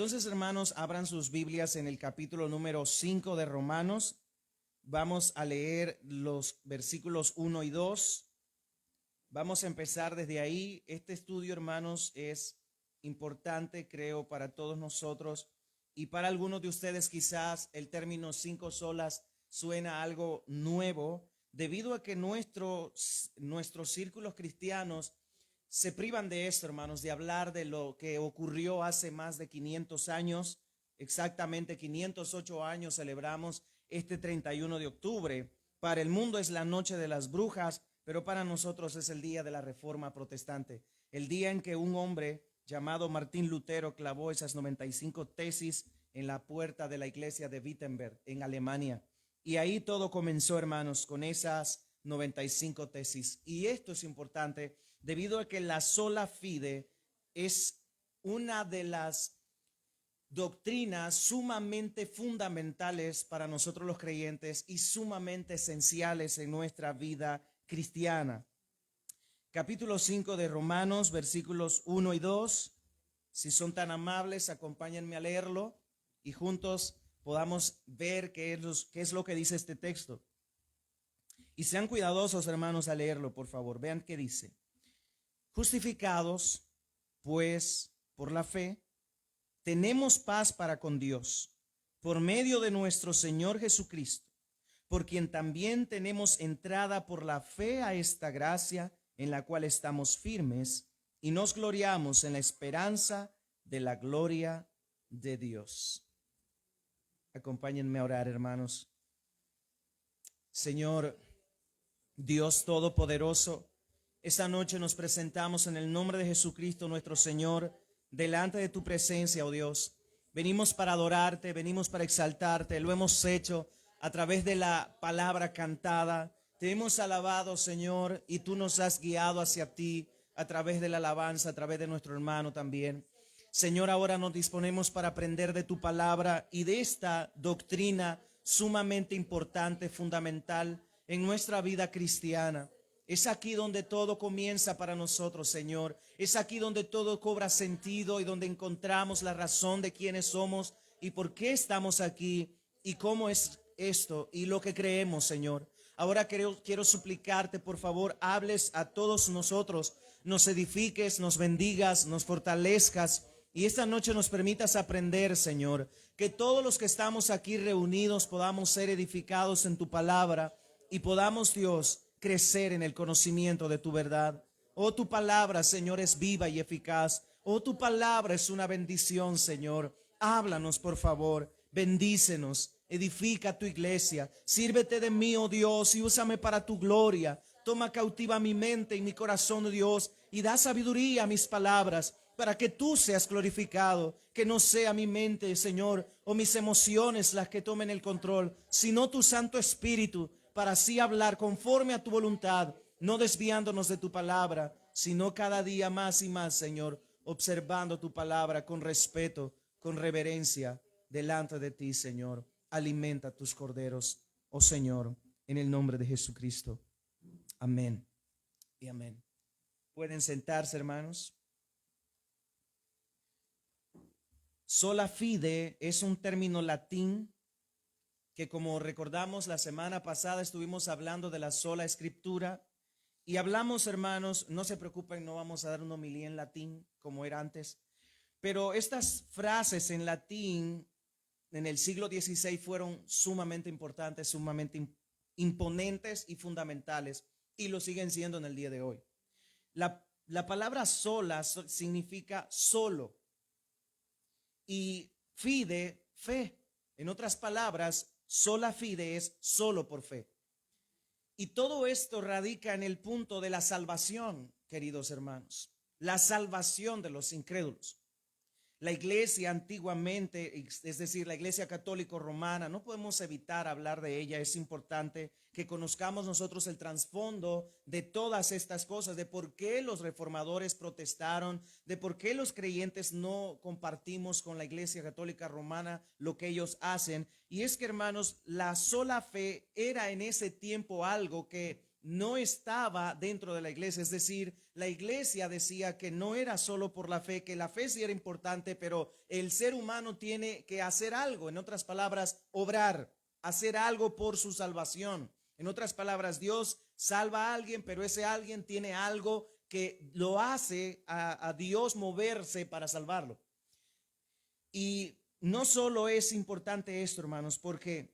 Entonces, hermanos, abran sus Biblias en el capítulo número 5 de Romanos. Vamos a leer los versículos 1 y 2. Vamos a empezar desde ahí. Este estudio, hermanos, es importante, creo, para todos nosotros. Y para algunos de ustedes quizás el término 5 solas suena algo nuevo, debido a que nuestros círculos cristianos se privan de esto, hermanos, de hablar de lo que ocurrió hace más de 500 años. Exactamente 508 años celebramos este 31 de octubre. Para el mundo es la noche de las brujas, pero para nosotros es el día de la Reforma Protestante, el día en que un hombre llamado Martín Lutero clavó esas 95 tesis en la puerta de la iglesia de Wittenberg en Alemania. Y ahí todo comenzó, hermanos, con esas 95 tesis. Y esto es importante debido a que la sola fide es una de las doctrinas sumamente fundamentales para nosotros los creyentes y sumamente esenciales en nuestra vida cristiana. Capítulo 5 de Romanos, versículos 1 y 2. Si son tan amables, acompáñenme a leerlo y juntos podamos ver qué es lo que dice este texto. Y sean cuidadosos, hermanos, a leerlo, por favor. Vean qué dice. Justificados, pues, por la fe, tenemos paz para con Dios, por medio de nuestro Señor Jesucristo, por quien también tenemos entrada por la fe a esta gracia en la cual estamos firmes y nos gloriamos en la esperanza de la gloria de Dios. Acompáñenme a orar, hermanos. Señor Dios Todopoderoso, esta noche nos presentamos en el nombre de Jesucristo nuestro Señor, delante de tu presencia, oh Dios. Venimos para adorarte, venimos para exaltarte, lo hemos hecho a través de la palabra cantada. Te hemos alabado, Señor, y tú nos has guiado hacia ti a través de la alabanza, a través de nuestro hermano también. Señor, ahora nos disponemos para aprender de tu palabra y de esta doctrina sumamente importante, fundamental en nuestra vida cristiana. Es aquí donde todo comienza para nosotros, Señor. Es aquí donde todo cobra sentido y donde encontramos la razón de quiénes somos y por qué estamos aquí y cómo es esto y lo que creemos, Señor. Ahora quiero suplicarte, por favor, hables a todos nosotros, nos edifiques, nos bendigas, nos fortalezcas y esta noche nos permitas aprender, Señor, que todos los que estamos aquí reunidos podamos ser edificados en tu palabra y podamos, Dios, crecer en el conocimiento de tu verdad. Oh, tu palabra, Señor, es viva y eficaz. Oh, tu palabra es una bendición, Señor. Háblanos, por favor. Bendícenos. Edifica tu iglesia. Sírvete de mí, oh Dios, y úsame para tu gloria. Toma cautiva mi mente y mi corazón, oh Dios, y da sabiduría a mis palabras para que tú seas glorificado. Que no sea mi mente, Señor, o mis emociones las que tomen el control, sino tu Santo Espíritu, para así hablar conforme a tu voluntad, no desviándonos de tu palabra, sino cada día más y más, Señor, observando tu palabra con respeto, con reverencia delante de ti, Señor. Alimenta tus corderos, oh Señor, en el nombre de Jesucristo. Amén y amén. Pueden sentarse, hermanos. Sola fide es un término latín que, como recordamos la semana pasada, estuvimos hablando de la sola escritura y hablamos, hermanos, no se preocupen, no vamos a dar una homilía en latín como era antes, pero estas frases en latín en el siglo XVI fueron sumamente importantes, sumamente imponentes y fundamentales, y lo siguen siendo en el día de hoy. La palabra sola significa solo y fide, fe. En otras palabras, sola fide es solo por fe. Y todo esto radica en el punto de la salvación, queridos hermanos, la salvación de los incrédulos. La iglesia antiguamente, es decir, la iglesia católica romana, no podemos evitar hablar de ella. Es importante que conozcamos nosotros el trasfondo de todas estas cosas, de por qué los reformadores protestaron, de por qué los creyentes no compartimos con la iglesia católica romana lo que ellos hacen. Y es que, hermanos, la sola fe era en ese tiempo algo que no estaba dentro de la iglesia. Es decir, la iglesia decía que no era solo por la fe, que la fe sí era importante, pero el ser humano tiene que hacer algo. En otras palabras, obrar, hacer algo por su salvación. En otras palabras, Dios salva a alguien, pero ese alguien tiene algo que lo hace a Dios moverse para salvarlo. Y no solo es importante esto, hermanos, porque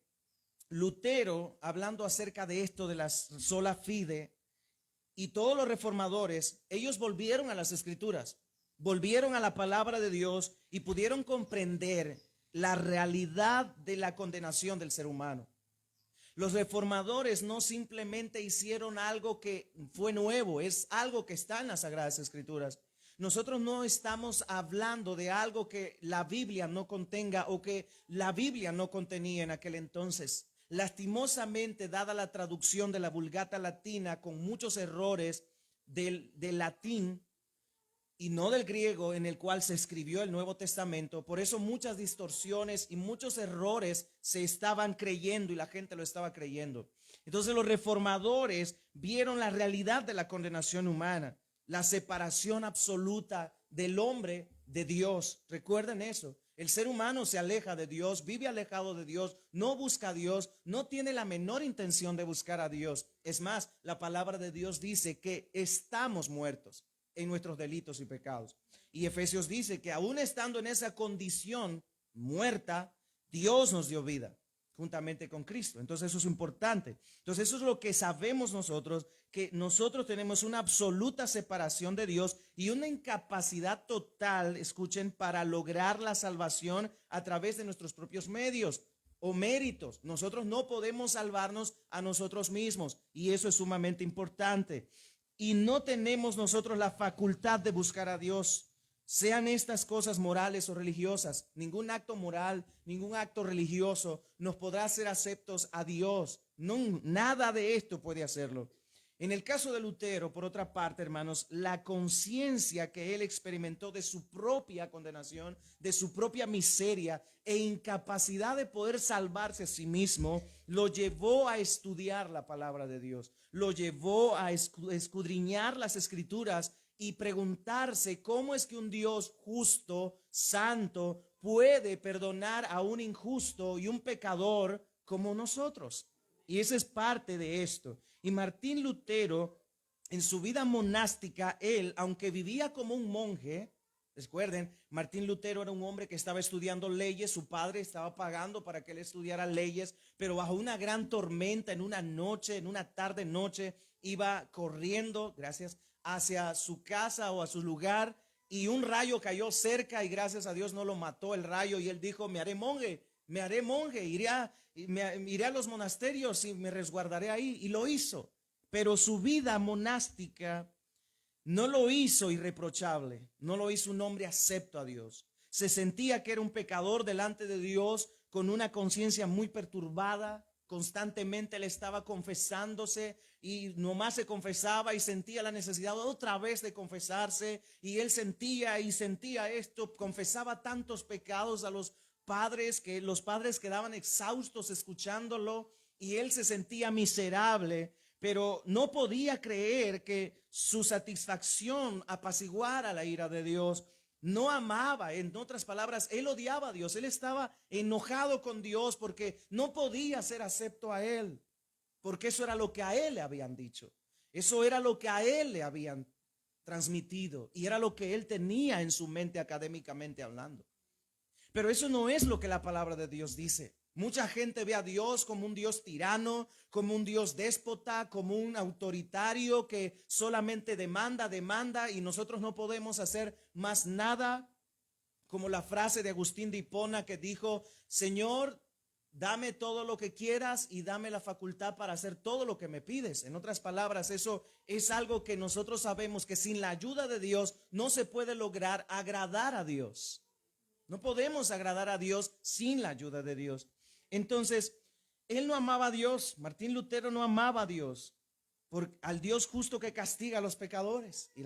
Lutero, hablando acerca de esto de la sola fide, y todos los reformadores, ellos volvieron a las escrituras, volvieron a la palabra de Dios y pudieron comprender la realidad de la condenación del ser humano. Los reformadores no simplemente hicieron algo que fue nuevo, es algo que está en las Sagradas Escrituras. Nosotros no estamos hablando de algo que la Biblia no contenga o que la Biblia no contenía en aquel entonces. Lastimosamente, dada la traducción de la Vulgata Latina con muchos errores del latín y no del griego en el cual se escribió el Nuevo Testamento, por eso muchas distorsiones y muchos errores se estaban creyendo y la gente lo estaba creyendo. Entonces los reformadores vieron la realidad de la condenación humana, la separación absoluta del hombre de Dios. Recuerden eso. El ser humano se aleja de Dios, vive alejado de Dios, no busca a Dios, no tiene la menor intención de buscar a Dios. Es más, la palabra de Dios dice que estamos muertos en nuestros delitos y pecados. Y Efesios dice que aún estando en esa condición muerta, Dios nos dio vida juntamente con Cristo. Entonces eso es importante. Entonces eso es lo que sabemos nosotros, que nosotros tenemos una absoluta separación de Dios y una incapacidad total, escuchen, para lograr la salvación a través de nuestros propios medios o méritos. Nosotros no podemos salvarnos a nosotros mismos y eso es sumamente importante. Y no tenemos nosotros la facultad de buscar a Dios, sean estas cosas morales o religiosas. Ningún acto moral, ningún acto religioso nos podrá hacer aceptos a Dios. No, nada de esto puede hacerlo. En el caso de Lutero, por otra parte, hermanos, la conciencia que él experimentó de su propia condenación, de su propia miseria e incapacidad de poder salvarse a sí mismo, lo llevó a estudiar la palabra de Dios, lo llevó a escudriñar las escrituras y preguntarse cómo es que un Dios justo, santo, puede perdonar a un injusto y un pecador como nosotros. Y esa es parte de esto. Y Martín Lutero, en su vida monástica, él, aunque vivía como un monje, recuerden, Martín Lutero era un hombre que estaba estudiando leyes, su padre estaba pagando para que él estudiara leyes, pero bajo una gran tormenta, en una noche, en una tarde noche, iba corriendo, gracias, hacia su casa o a su lugar, y un rayo cayó cerca y gracias a Dios no lo mató el rayo, y él dijo, me haré monje, iré a los monasterios y me resguardaré ahí, y lo hizo. Pero su vida monástica no lo hizo irreprochable, no lo hizo un hombre acepto a Dios. Se sentía que era un pecador delante de Dios, con una conciencia muy perturbada. Constantemente le estaba confesándose y nomás se confesaba y sentía la necesidad otra vez de confesarse, y él sentía esto, confesaba tantos pecados a los padres que los padres quedaban exhaustos escuchándolo y él se sentía miserable, pero no podía creer que su satisfacción apaciguara la ira de Dios. No amaba, en otras palabras, él odiaba a Dios, él estaba enojado con Dios porque no podía ser acepto a él, porque eso era lo que a él le habían dicho, eso era lo que a él le habían transmitido y era lo que él tenía en su mente académicamente hablando. Pero eso no es lo que la palabra de Dios dice. Mucha gente ve a Dios como un Dios tirano, como un Dios déspota, como un autoritario que solamente demanda y nosotros no podemos hacer más nada. Como la frase de Agustín de Hipona que dijo, Señor, dame todo lo que quieras y dame la facultad para hacer todo lo que me pides. En otras palabras, eso es algo que nosotros sabemos que sin la ayuda de Dios no se puede lograr agradar a Dios. No podemos agradar a Dios sin la ayuda de Dios. Entonces, él no amaba a Dios. Martín Lutero no amaba a Dios, al Dios justo que castiga a los pecadores. Y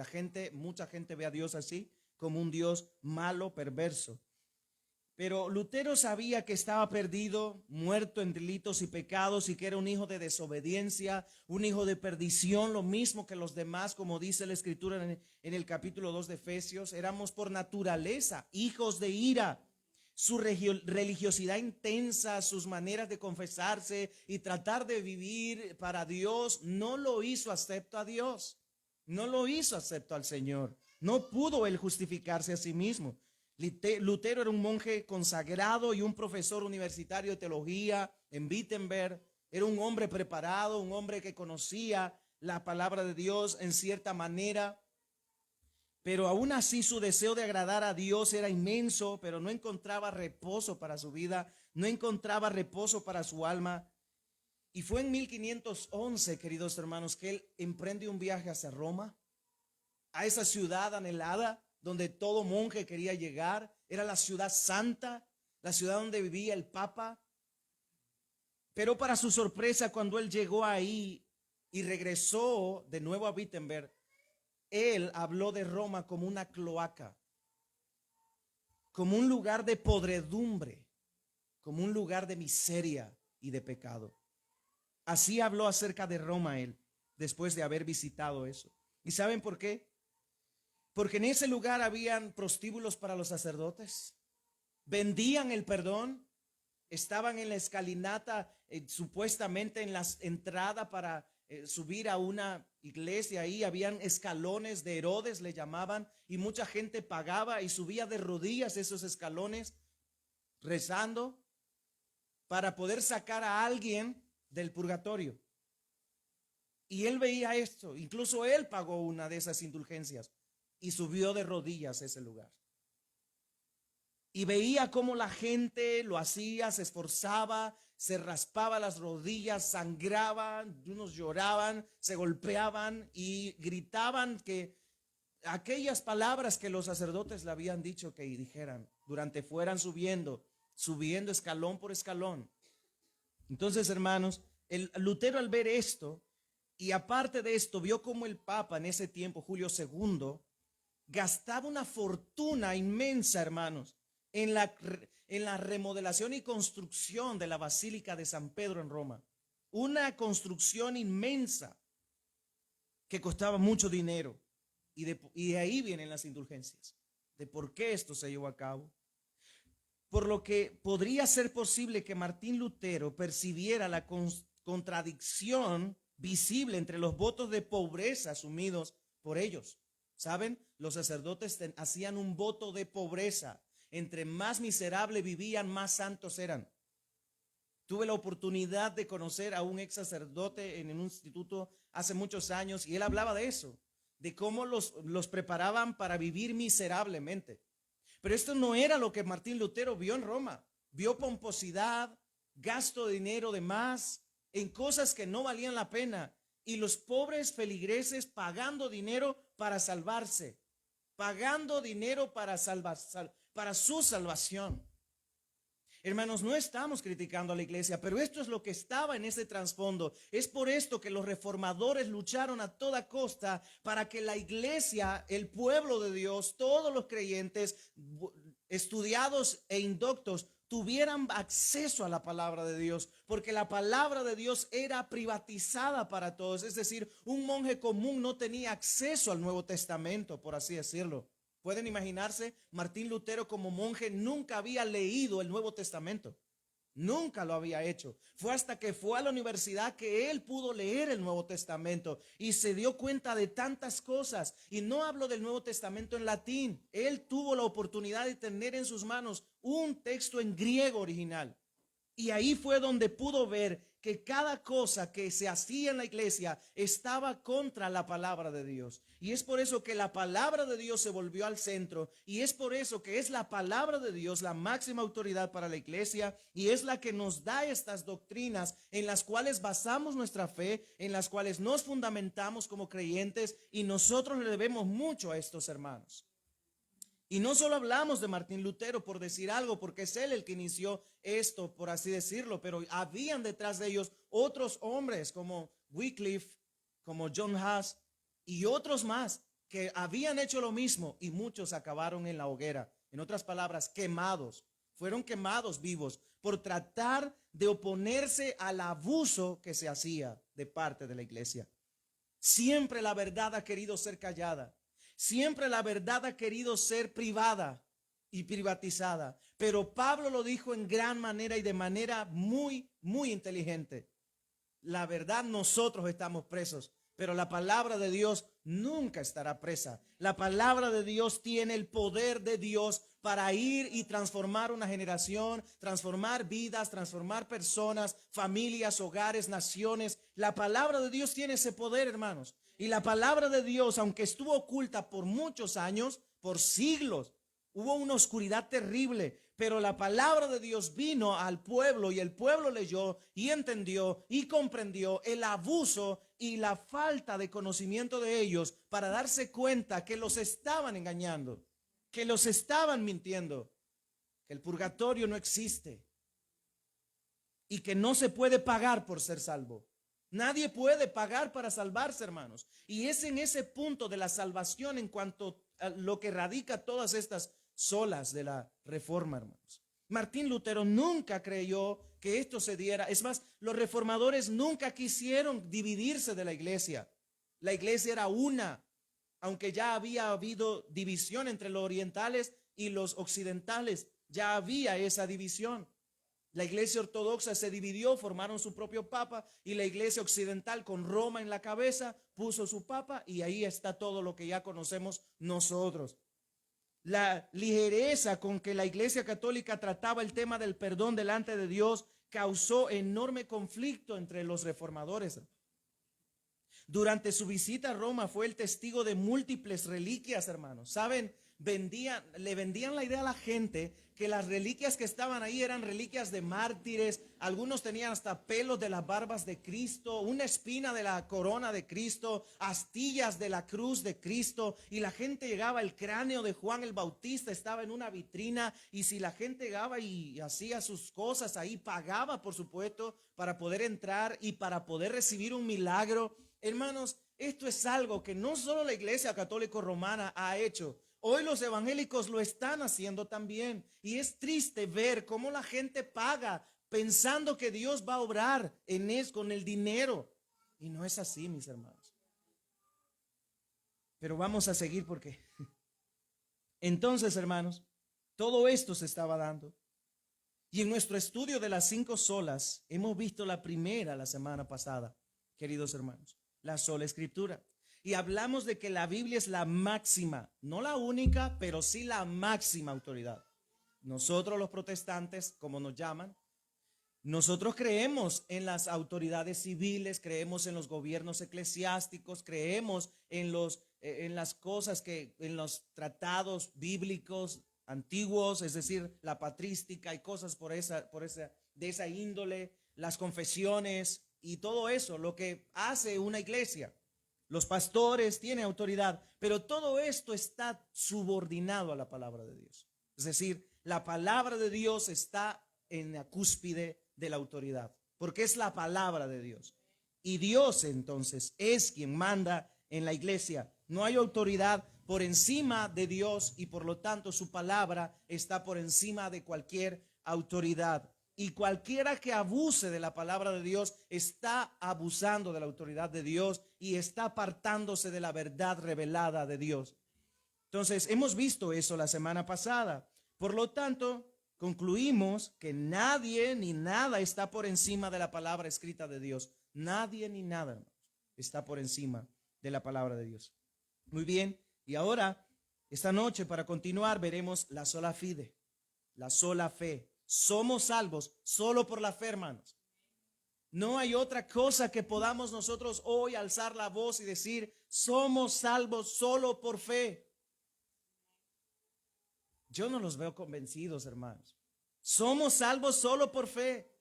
mucha gente ve a Dios así, como un Dios malo, perverso. Pero Lutero sabía que estaba perdido, muerto en delitos y pecados, y que era un hijo de desobediencia, un hijo de perdición, lo mismo que los demás, como dice la Escritura en el capítulo 2 de Efesios. Éramos por naturaleza hijos de ira. Su religiosidad intensa, sus maneras de confesarse y tratar de vivir para Dios, no lo hizo acepto a Dios, no lo hizo acepto al Señor. No pudo él justificarse a sí mismo. Lutero era un monje consagrado y un profesor universitario de teología en Wittenberg. Era un hombre preparado, un hombre que conocía la palabra de Dios en cierta manera. Pero aún así su deseo de agradar a Dios era inmenso, pero no encontraba reposo para su vida, no encontraba reposo para su alma. Y fue en 1511, queridos hermanos, que él emprende un viaje hacia Roma, a esa ciudad anhelada donde todo monje quería llegar. Era la ciudad santa, la ciudad donde vivía el Papa. Pero para su sorpresa, cuando él llegó ahí y regresó de nuevo a Wittenberg, él habló de Roma como una cloaca, como un lugar de podredumbre, como un lugar de miseria y de pecado. Así habló acerca de Roma él, después de haber visitado eso. ¿Y saben por qué? Porque en ese lugar habían prostíbulos para los sacerdotes, vendían el perdón, estaban en la escalinata, supuestamente en la entrada para subir a una iglesia. Ahí habían escalones de Herodes, le llamaban, y mucha gente pagaba y subía de rodillas esos escalones rezando para poder sacar a alguien del purgatorio. Y él veía esto, incluso él pagó una de esas indulgencias y subió de rodillas a ese lugar. Y veía cómo la gente lo hacía, se esforzaba, se raspaba las rodillas, sangraban, unos lloraban, se golpeaban y gritaban que aquellas palabras que los sacerdotes le habían dicho que dijeran durante fueran subiendo escalón por escalón. Entonces, hermanos, el Lutero, al ver esto, y aparte de esto, vio cómo el Papa en ese tiempo, Julio II, gastaba una fortuna inmensa, hermanos, en la remodelación y construcción de la Basílica de San Pedro en Roma. Una construcción inmensa que costaba mucho dinero. Y de ahí vienen las indulgencias, de por qué esto se llevó a cabo. Por lo que podría ser posible que Martín Lutero percibiera la contradicción visible entre los votos de pobreza asumidos por ellos. ¿Saben? Los sacerdotes hacían un voto de pobreza. Entre más miserable vivían, más santos eran. Tuve la oportunidad de conocer a un ex sacerdote en un instituto hace muchos años y él hablaba de eso, de cómo los preparaban para vivir miserablemente. Pero esto no era lo que Martín Lutero vio en Roma. Vio pomposidad, gasto de dinero de más en cosas que no valían la pena, y los pobres feligreses pagando dinero para salvarse, pagando dinero para su salvación. Hermanos, no estamos criticando a la iglesia, pero esto es lo que estaba en ese trasfondo. Es por esto que los reformadores lucharon a toda costa para que la iglesia, el pueblo de Dios, todos los creyentes estudiados e indoctos tuvieran acceso a la palabra de Dios, porque la palabra de Dios era privatizada para todos. Es decir, un monje común no tenía acceso al Nuevo Testamento, por así decirlo. ¿Pueden imaginarse? Martín Lutero como monje nunca había leído el Nuevo Testamento. Nunca lo había hecho. Fue hasta que fue a la universidad que él pudo leer el Nuevo Testamento y se dio cuenta de tantas cosas. Y no hablo del Nuevo Testamento en latín. Él tuvo la oportunidad de tener en sus manos un texto en griego original. Y ahí fue donde pudo ver que cada cosa que se hacía en la iglesia estaba contra la palabra de Dios. Y es por eso que la palabra de Dios se volvió al centro. Y es por eso que es la palabra de Dios la máxima autoridad para la iglesia. Y es la que nos da estas doctrinas en las cuales basamos nuestra fe, en las cuales nos fundamentamos como creyentes. Y nosotros le debemos mucho a estos hermanos. Y no solo hablamos de Martín Lutero por decir algo, porque es él el que inició esto, por así decirlo, pero habían detrás de ellos otros hombres como Wycliffe, como John Huss y otros más que habían hecho lo mismo, y muchos acabaron en la hoguera. En otras palabras, quemados, fueron quemados vivos por tratar de oponerse al abuso que se hacía de parte de la iglesia. Siempre la verdad ha querido ser callada. Siempre la verdad ha querido ser privada y privatizada. Pero Pablo lo dijo en gran manera y de manera muy, muy inteligente. La verdad, nosotros estamos presos, pero la palabra de Dios nunca estará presa. La palabra de Dios tiene el poder de Dios para ir y transformar una generación, transformar vidas, transformar personas, familias, hogares, naciones. La palabra de Dios tiene ese poder, hermanos. Y la palabra de Dios, aunque estuvo oculta por muchos años, por siglos, hubo una oscuridad terrible, pero la palabra de Dios vino al pueblo y el pueblo leyó y entendió y comprendió el abuso y la falta de conocimiento de ellos para darse cuenta que los estaban engañando, que los estaban mintiendo, que el purgatorio no existe y que no se puede pagar por ser salvo. Nadie puede pagar para salvarse, hermanos. Y es en ese punto de la salvación en cuanto a lo que radica todas estas solas de la reforma, hermanos. Martín Lutero nunca creyó que esto se diera. Es más, los reformadores nunca quisieron dividirse de la iglesia. La iglesia era una, aunque ya había habido división entre los orientales y los occidentales. Ya había esa división. La iglesia ortodoxa se dividió, formaron su propio papa, y la iglesia occidental, con Roma en la cabeza, puso su papa, y ahí está todo lo que ya conocemos nosotros. La ligereza con que la iglesia católica trataba el tema del perdón delante de Dios causó enorme conflicto entre los reformadores. Durante su visita a Roma fue el testigo de múltiples reliquias, hermanos. ¿Saben? Le vendían la idea a la gente que las reliquias que estaban ahí eran reliquias de mártires. Algunos tenían hasta pelos de las barbas de Cristo, una espina de la corona de Cristo, astillas de la cruz de Cristo. Y la gente llegaba, el cráneo de Juan el Bautista estaba en una vitrina. Y si la gente llegaba y hacía sus cosas ahí, pagaba, por supuesto, para poder entrar y para poder recibir un milagro. Hermanos, esto es algo que no solo la Iglesia Católica Romana ha hecho. Hoy los evangélicos lo están haciendo también. Y es triste ver cómo la gente paga pensando que Dios va a obrar con el dinero. Y no es así, mis hermanos. Pero vamos a seguir porque entonces, hermanos, todo esto se estaba dando. Y en nuestro estudio de las 5 solas, hemos visto la primera la semana pasada, queridos hermanos, la sola escritura. Y hablamos de que la Biblia es la máxima, no la única, pero sí la máxima autoridad. Nosotros los protestantes, como nos llaman, nosotros creemos en las autoridades civiles, creemos en los gobiernos eclesiásticos, creemos en las cosas en los tratados bíblicos antiguos, es decir, la patrística y cosas de esa índole, las confesiones y todo eso, lo que hace una iglesia. Los pastores tienen autoridad, pero todo esto está subordinado a la palabra de Dios. Es decir, la palabra de Dios está en la cúspide de la autoridad, porque es la palabra de Dios. Y Dios entonces es quien manda en la iglesia. No hay autoridad por encima de Dios y por lo tanto su palabra está por encima de cualquier autoridad. Y cualquiera que abuse de la palabra de Dios está abusando de la autoridad de Dios y está apartándose de la verdad revelada de Dios. Entonces, hemos visto eso la semana pasada. Por lo tanto, concluimos que nadie ni nada está por encima de la palabra escrita de Dios. Nadie ni nada, hermanos, está por encima de la palabra de Dios. Muy bien, y ahora, esta noche, para continuar, veremos la sola fide, la sola fe. Somos salvos solo por la fe, hermanos. No hay otra cosa que podamos nosotros hoy alzar la voz y decir, somos salvos solo por fe. Yo no los veo convencidos, hermanos. Somos salvos solo por fe.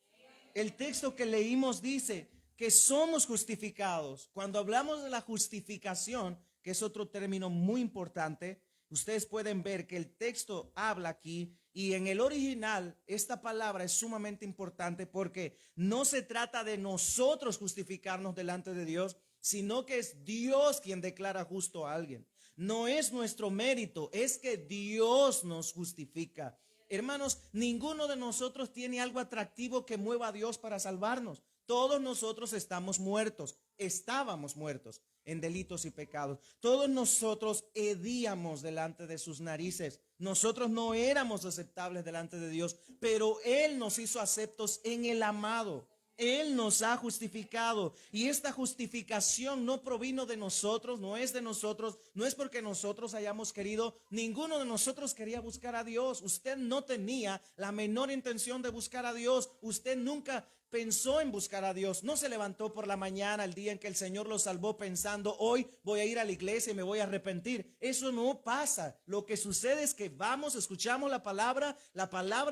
El texto que leímos dice que somos justificados. Cuando hablamos de la justificación, que es otro término muy importante, ustedes pueden ver que el texto habla aquí y en el original esta palabra es sumamente importante porque no se trata de nosotros justificarnos delante de Dios, sino que es Dios quien declara justo a alguien. No es nuestro mérito, es que Dios nos justifica. Hermanos, ninguno de nosotros tiene algo atractivo que mueva a Dios para salvarnos. Todos nosotros estábamos muertos en delitos y pecados. Todos nosotros hedíamos delante de sus narices. Nosotros no éramos aceptables delante de Dios, pero Él nos hizo aceptos en el amado. Él nos ha justificado, y esta justificación no provino de nosotros, no es de nosotros, no es porque nosotros hayamos querido. Ninguno de nosotros quería buscar a Dios. Usted no tenía la menor intención de buscar a Dios. Usted nunca pensó en buscar a Dios. No se levantó por la mañana el día en que el Señor lo salvó pensando: hoy voy a ir a la iglesia y me voy a arrepentir. Eso no pasa. Lo que sucede es que vamos, escuchamos la palabra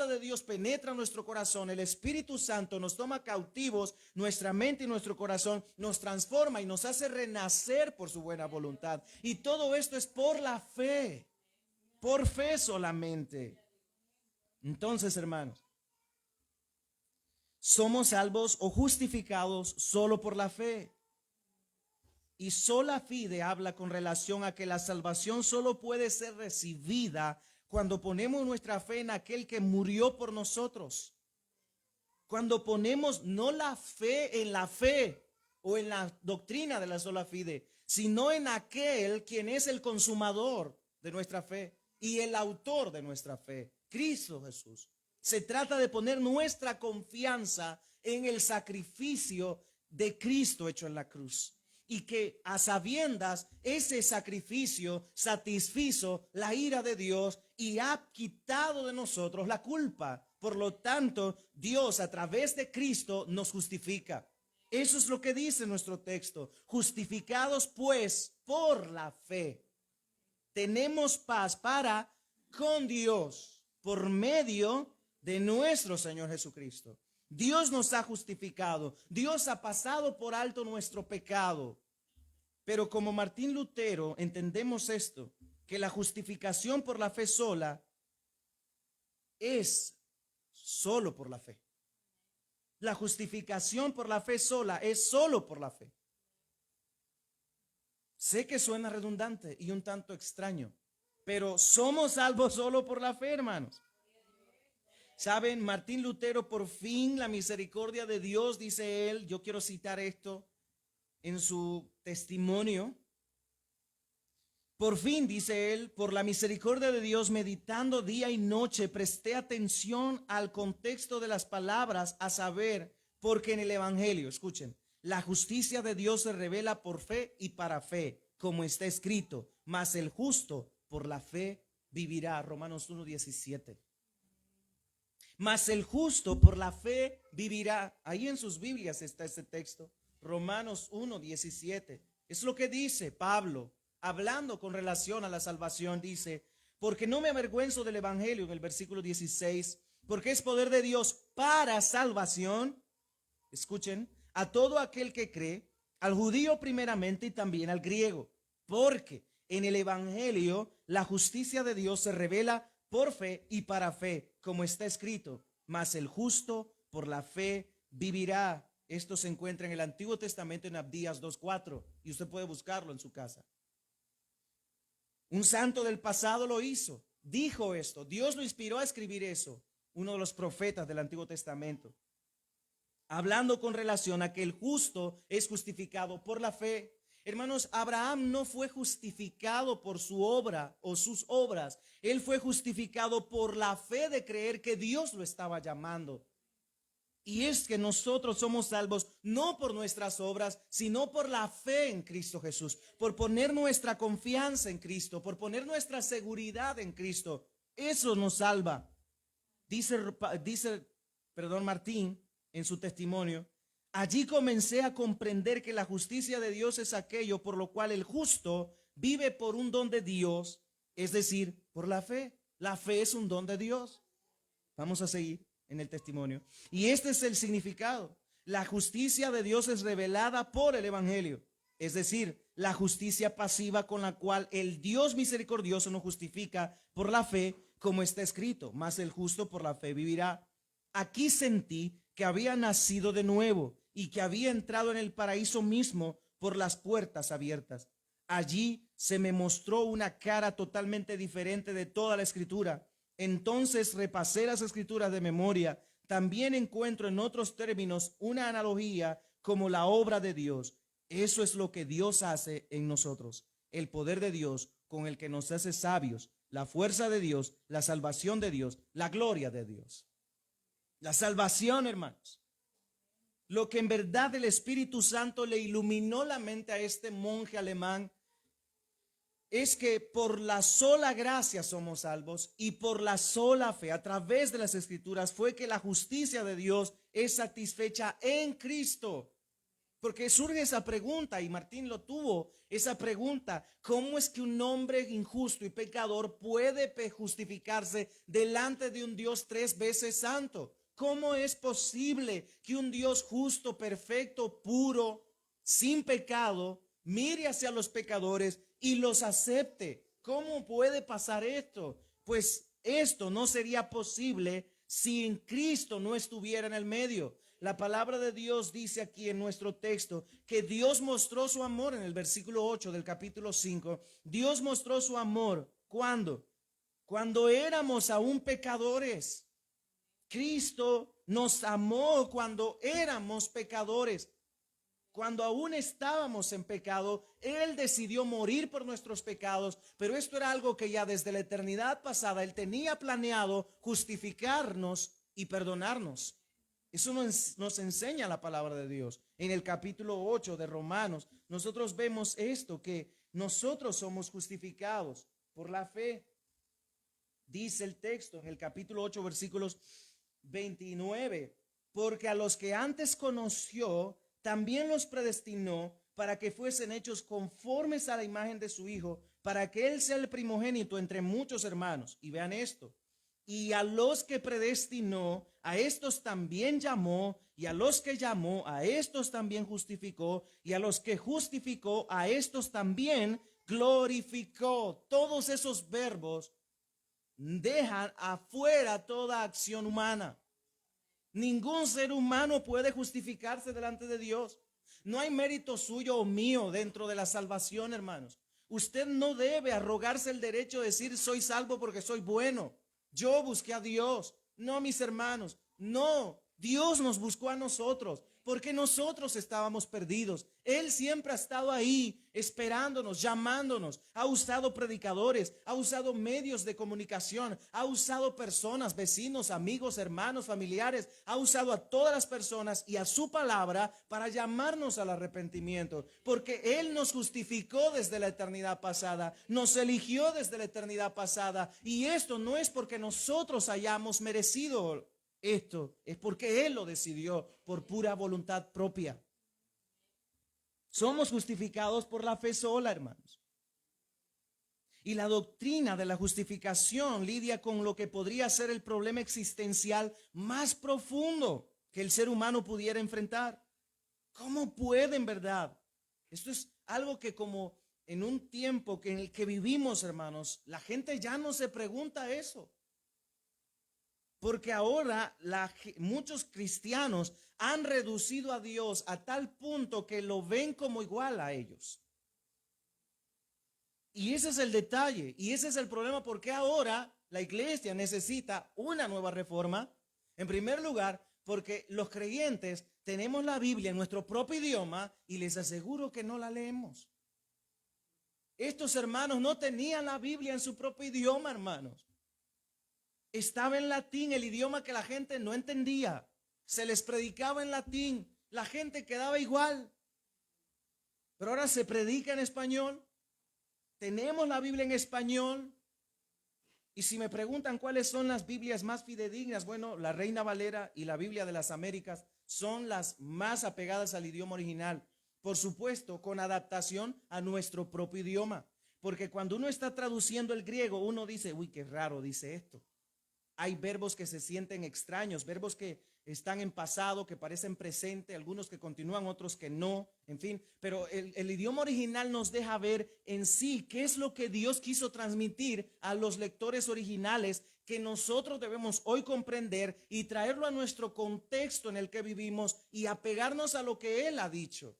de Dios penetra nuestro corazón, el Espíritu Santo nos toma cautivos, nuestra mente y nuestro corazón, nos transforma y nos hace renacer por su buena voluntad. Y todo esto es por la fe, por fe solamente. Entonces, hermanos, somos salvos o justificados solo por la fe. Y sola fide habla con relación a que la salvación solo puede ser recibida cuando ponemos nuestra fe en aquel que murió por nosotros. Cuando ponemos no la fe en la fe o en la doctrina de la sola fide, sino en aquel quien es el consumador de nuestra fe y el autor de nuestra fe, Cristo Jesús. Se trata de poner nuestra confianza en el sacrificio de Cristo hecho en la cruz. Y que a sabiendas ese sacrificio satisfizo la ira de Dios y ha quitado de nosotros la culpa. Por lo tanto, Dios a través de Cristo nos justifica. Eso es lo que dice nuestro texto. Justificados pues por la fe, tenemos paz para con Dios por medio de nuestro Señor Jesucristo. Dios nos ha justificado. Dios ha pasado por alto nuestro pecado. Pero como Martín Lutero entendemos esto, que la justificación por la fe sola es solo por la fe. La justificación por la fe sola es solo por la fe. Sé que suena redundante y un tanto extraño, pero somos salvos solo por la fe, hermanos. Saben, Martín Lutero, por fin la misericordia de Dios, dice él, yo quiero citar esto en su testimonio. Por fin, dice él, por la misericordia de Dios, meditando día y noche, presté atención al contexto de las palabras, a saber, porque en el Evangelio, escuchen, la justicia de Dios se revela por fe y para fe, como está escrito, mas el justo por la fe vivirá. Romanos 1:17. Mas el justo por la fe vivirá. Ahí en sus Biblias está ese texto. Romanos 1:17. Es lo que dice Pablo, hablando con relación a la salvación. Dice, porque no me avergüenzo del evangelio, en el versículo 16, porque es poder de Dios para salvación. Escuchen, a todo aquel que cree, al judío primeramente y también al griego. Porque en el evangelio la justicia de Dios se revela por fe y para fe, como está escrito, mas el justo por la fe vivirá. Esto se encuentra en el Antiguo Testamento en Abdías 2:4 y usted puede buscarlo en su casa. Un santo del pasado lo hizo, dijo esto, Dios lo inspiró a escribir eso, uno de los profetas del Antiguo Testamento, hablando con relación a que el justo es justificado por la fe. Hermanos, Abraham no fue justificado por su obra o sus obras. Él fue justificado por la fe de creer que Dios lo estaba llamando. Y es que nosotros somos salvos no por nuestras obras, sino por la fe en Cristo Jesús, por poner nuestra confianza en Cristo, por poner nuestra seguridad en Cristo. Eso nos salva. Dice Martín en su testimonio, allí comencé a comprender que la justicia de Dios es aquello por lo cual el justo vive por un don de Dios, es decir, por la fe. La fe es un don de Dios. Vamos a seguir en el testimonio. Y este es el significado. La justicia de Dios es revelada por el evangelio, es decir, la justicia pasiva con la cual el Dios misericordioso nos justifica por la fe, como está escrito, mas el justo por la fe vivirá. Aquí sentí que había nacido de nuevo y que había entrado en el paraíso mismo por las puertas abiertas. Allí se me mostró una cara totalmente diferente de toda la escritura. Entonces repasé las escrituras de memoria. También encuentro en otros términos una analogía como la obra de Dios. Eso es lo que Dios hace en nosotros. El poder de Dios con el que nos hace sabios. La fuerza de Dios, la salvación de Dios, la gloria de Dios. La salvación, hermanos. Lo que en verdad el Espíritu Santo le iluminó la mente a este monje alemán es que por la sola gracia somos salvos y por la sola fe, a través de las Escrituras, fue que la justicia de Dios es satisfecha en Cristo. Porque surge esa pregunta, y Martín lo tuvo, esa pregunta: ¿cómo es que un hombre injusto y pecador puede justificarse delante de un Dios 3 veces santo? ¿Cómo es posible que un Dios justo, perfecto, puro, sin pecado, mire hacia los pecadores y los acepte? ¿Cómo puede pasar esto? Pues esto no sería posible si en Cristo no estuviera en el medio. La palabra de Dios dice aquí en nuestro texto que Dios mostró su amor en el versículo 8 del capítulo 5. Dios mostró su amor. ¿Cuándo? Cuando éramos aún pecadores. Cristo nos amó cuando éramos pecadores. Cuando aún estábamos en pecado, Él decidió morir por nuestros pecados, pero esto era algo que ya desde la eternidad pasada Él tenía planeado justificarnos y perdonarnos. Eso nos enseña la palabra de Dios. En el capítulo 8 de Romanos, nosotros vemos esto, que nosotros somos justificados por la fe. Dice el texto en el capítulo 8, versículos 29, porque a los que antes conoció, también los predestinó para que fuesen hechos conformes a la imagen de su Hijo, para que Él sea el primogénito entre muchos hermanos. Y vean esto: y a los que predestinó, a estos también llamó, y a los que llamó, a estos también justificó, y a los que justificó, a estos también glorificó. Todos esos verbos dejan afuera toda acción humana. Ningún ser humano puede justificarse delante de Dios. No hay mérito suyo o mío dentro de la salvación, hermanos. Usted no debe arrogarse el derecho de decir: soy salvo porque soy bueno. Yo busqué a Dios. No, mis hermanos, no. Dios nos buscó a nosotros porque nosotros estábamos perdidos. Él siempre ha estado ahí esperándonos, llamándonos. Ha usado predicadores, ha usado medios de comunicación, ha usado personas, vecinos, amigos, hermanos, familiares. Ha usado a todas las personas y a su palabra para llamarnos al arrepentimiento, porque Él nos justificó desde la eternidad pasada, nos eligió desde la eternidad pasada, y esto no es porque nosotros hayamos merecido esto, es porque Él lo decidió por pura voluntad propia. Somos justificados por la fe sola, hermanos. Y la doctrina de la justificación lidia con lo que podría ser el problema existencial más profundo que el ser humano pudiera enfrentar. ¿Cómo puede, en verdad? Esto es algo que, como en un tiempo en el que vivimos, hermanos, la gente ya no se pregunta eso. Porque ahora muchos cristianos han reducido a Dios a tal punto que lo ven como igual a ellos. Y ese es el detalle, y ese es el problema, porque ahora la iglesia necesita una nueva reforma. En primer lugar, porque los creyentes tenemos la Biblia en nuestro propio idioma y les aseguro que no la leemos. Estos hermanos no tenían la Biblia en su propio idioma, hermanos. Estaba en latín, el idioma que la gente no entendía. Se les predicaba en latín, la gente quedaba igual. Pero ahora se predica en español. Tenemos la Biblia en español. Y si me preguntan cuáles son las Biblias más fidedignas, bueno, la Reina Valera y la Biblia de las Américas son las más apegadas al idioma original. Por supuesto, con adaptación a nuestro propio idioma. Porque cuando uno está traduciendo el griego, uno dice: uy, qué raro dice esto. Hay verbos que se sienten extraños, verbos que están en pasado, que parecen presente, algunos que continúan, otros que no, en fin. Pero el idioma original nos deja ver en sí qué es lo que Dios quiso transmitir a los lectores originales, que nosotros debemos hoy comprender y traerlo a nuestro contexto en el que vivimos y apegarnos a lo que Él ha dicho.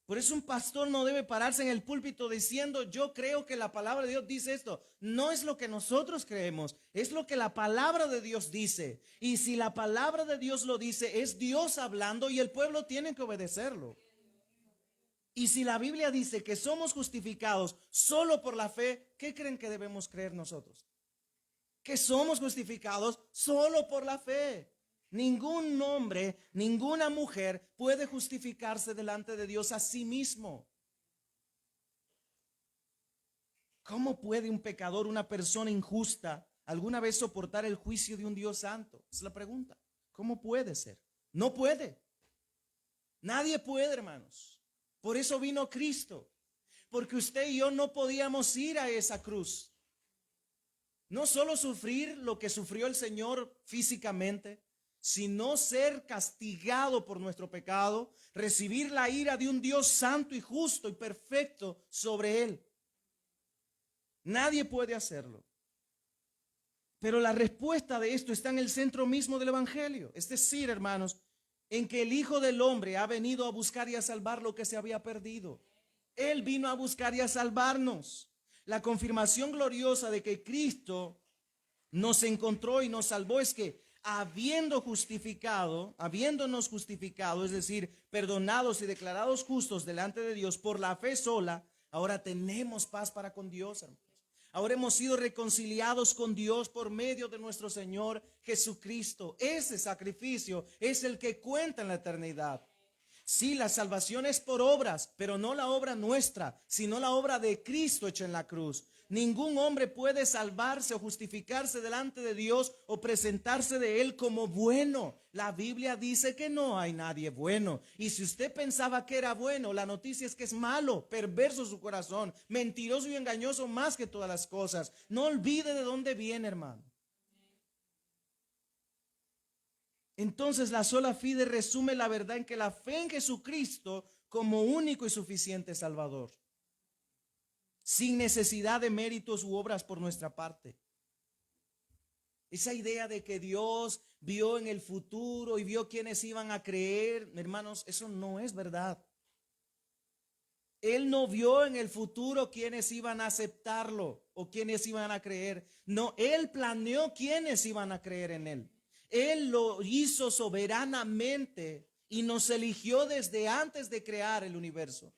Por eso un pastor no debe pararse en el púlpito diciendo, yo creo que la palabra de Dios dice esto. No es lo que nosotros creemos, es lo que la palabra de Dios dice. Y si la palabra de Dios lo dice, es Dios hablando y el pueblo tiene que obedecerlo. Y si la Biblia dice que somos justificados solo por la fe, ¿qué creen que debemos creer nosotros? Que somos justificados solo por la fe. Ningún hombre, ninguna mujer puede justificarse delante de Dios a sí mismo. ¿Cómo puede un pecador, una persona injusta, alguna vez soportar el juicio de un Dios santo? Es la pregunta. ¿Cómo puede ser? No puede. Nadie puede, hermanos. Por eso vino Cristo. Porque usted y yo no podíamos ir a esa cruz. No solo sufrir lo que sufrió el Señor físicamente, sino ser castigado por nuestro pecado, recibir la ira de un Dios santo y justo y perfecto sobre él. Nadie puede hacerlo. Pero la respuesta de esto está en el centro mismo del Evangelio. Es decir, hermanos, en que el Hijo del Hombre ha venido a buscar y a salvar lo que se había perdido. Él vino a buscar y a salvarnos. La confirmación gloriosa de que Cristo nos encontró y nos salvó es que habiéndonos justificado, es decir, perdonados y declarados justos delante de Dios por la fe sola, ahora tenemos paz para con Dios, hermanos. Ahora hemos sido reconciliados con Dios por medio de nuestro Señor Jesucristo. Ese sacrificio es el que cuenta en la eternidad. Sí, la salvación es por obras, pero no la obra nuestra, sino la obra de Cristo hecha en la cruz. Ningún hombre puede salvarse o justificarse delante de Dios o presentarse de Él como bueno. La Biblia dice que no hay nadie bueno. Y si usted pensaba que era bueno, la noticia es que es malo, perverso su corazón, mentiroso y engañoso más que todas las cosas. No olvide de dónde viene, hermano. Entonces la sola fide resume la verdad en que la fe en Jesucristo como único y suficiente Salvador, sin necesidad de méritos u obras por nuestra parte. Esa idea de que Dios vio en el futuro y vio quienes iban a creer, hermanos, eso no es verdad. Él no vio en el futuro quienes iban a aceptarlo o quienes iban a creer. No, Él planeó quienes iban a creer en Él. Él lo hizo soberanamente y nos eligió desde antes de crear el universo.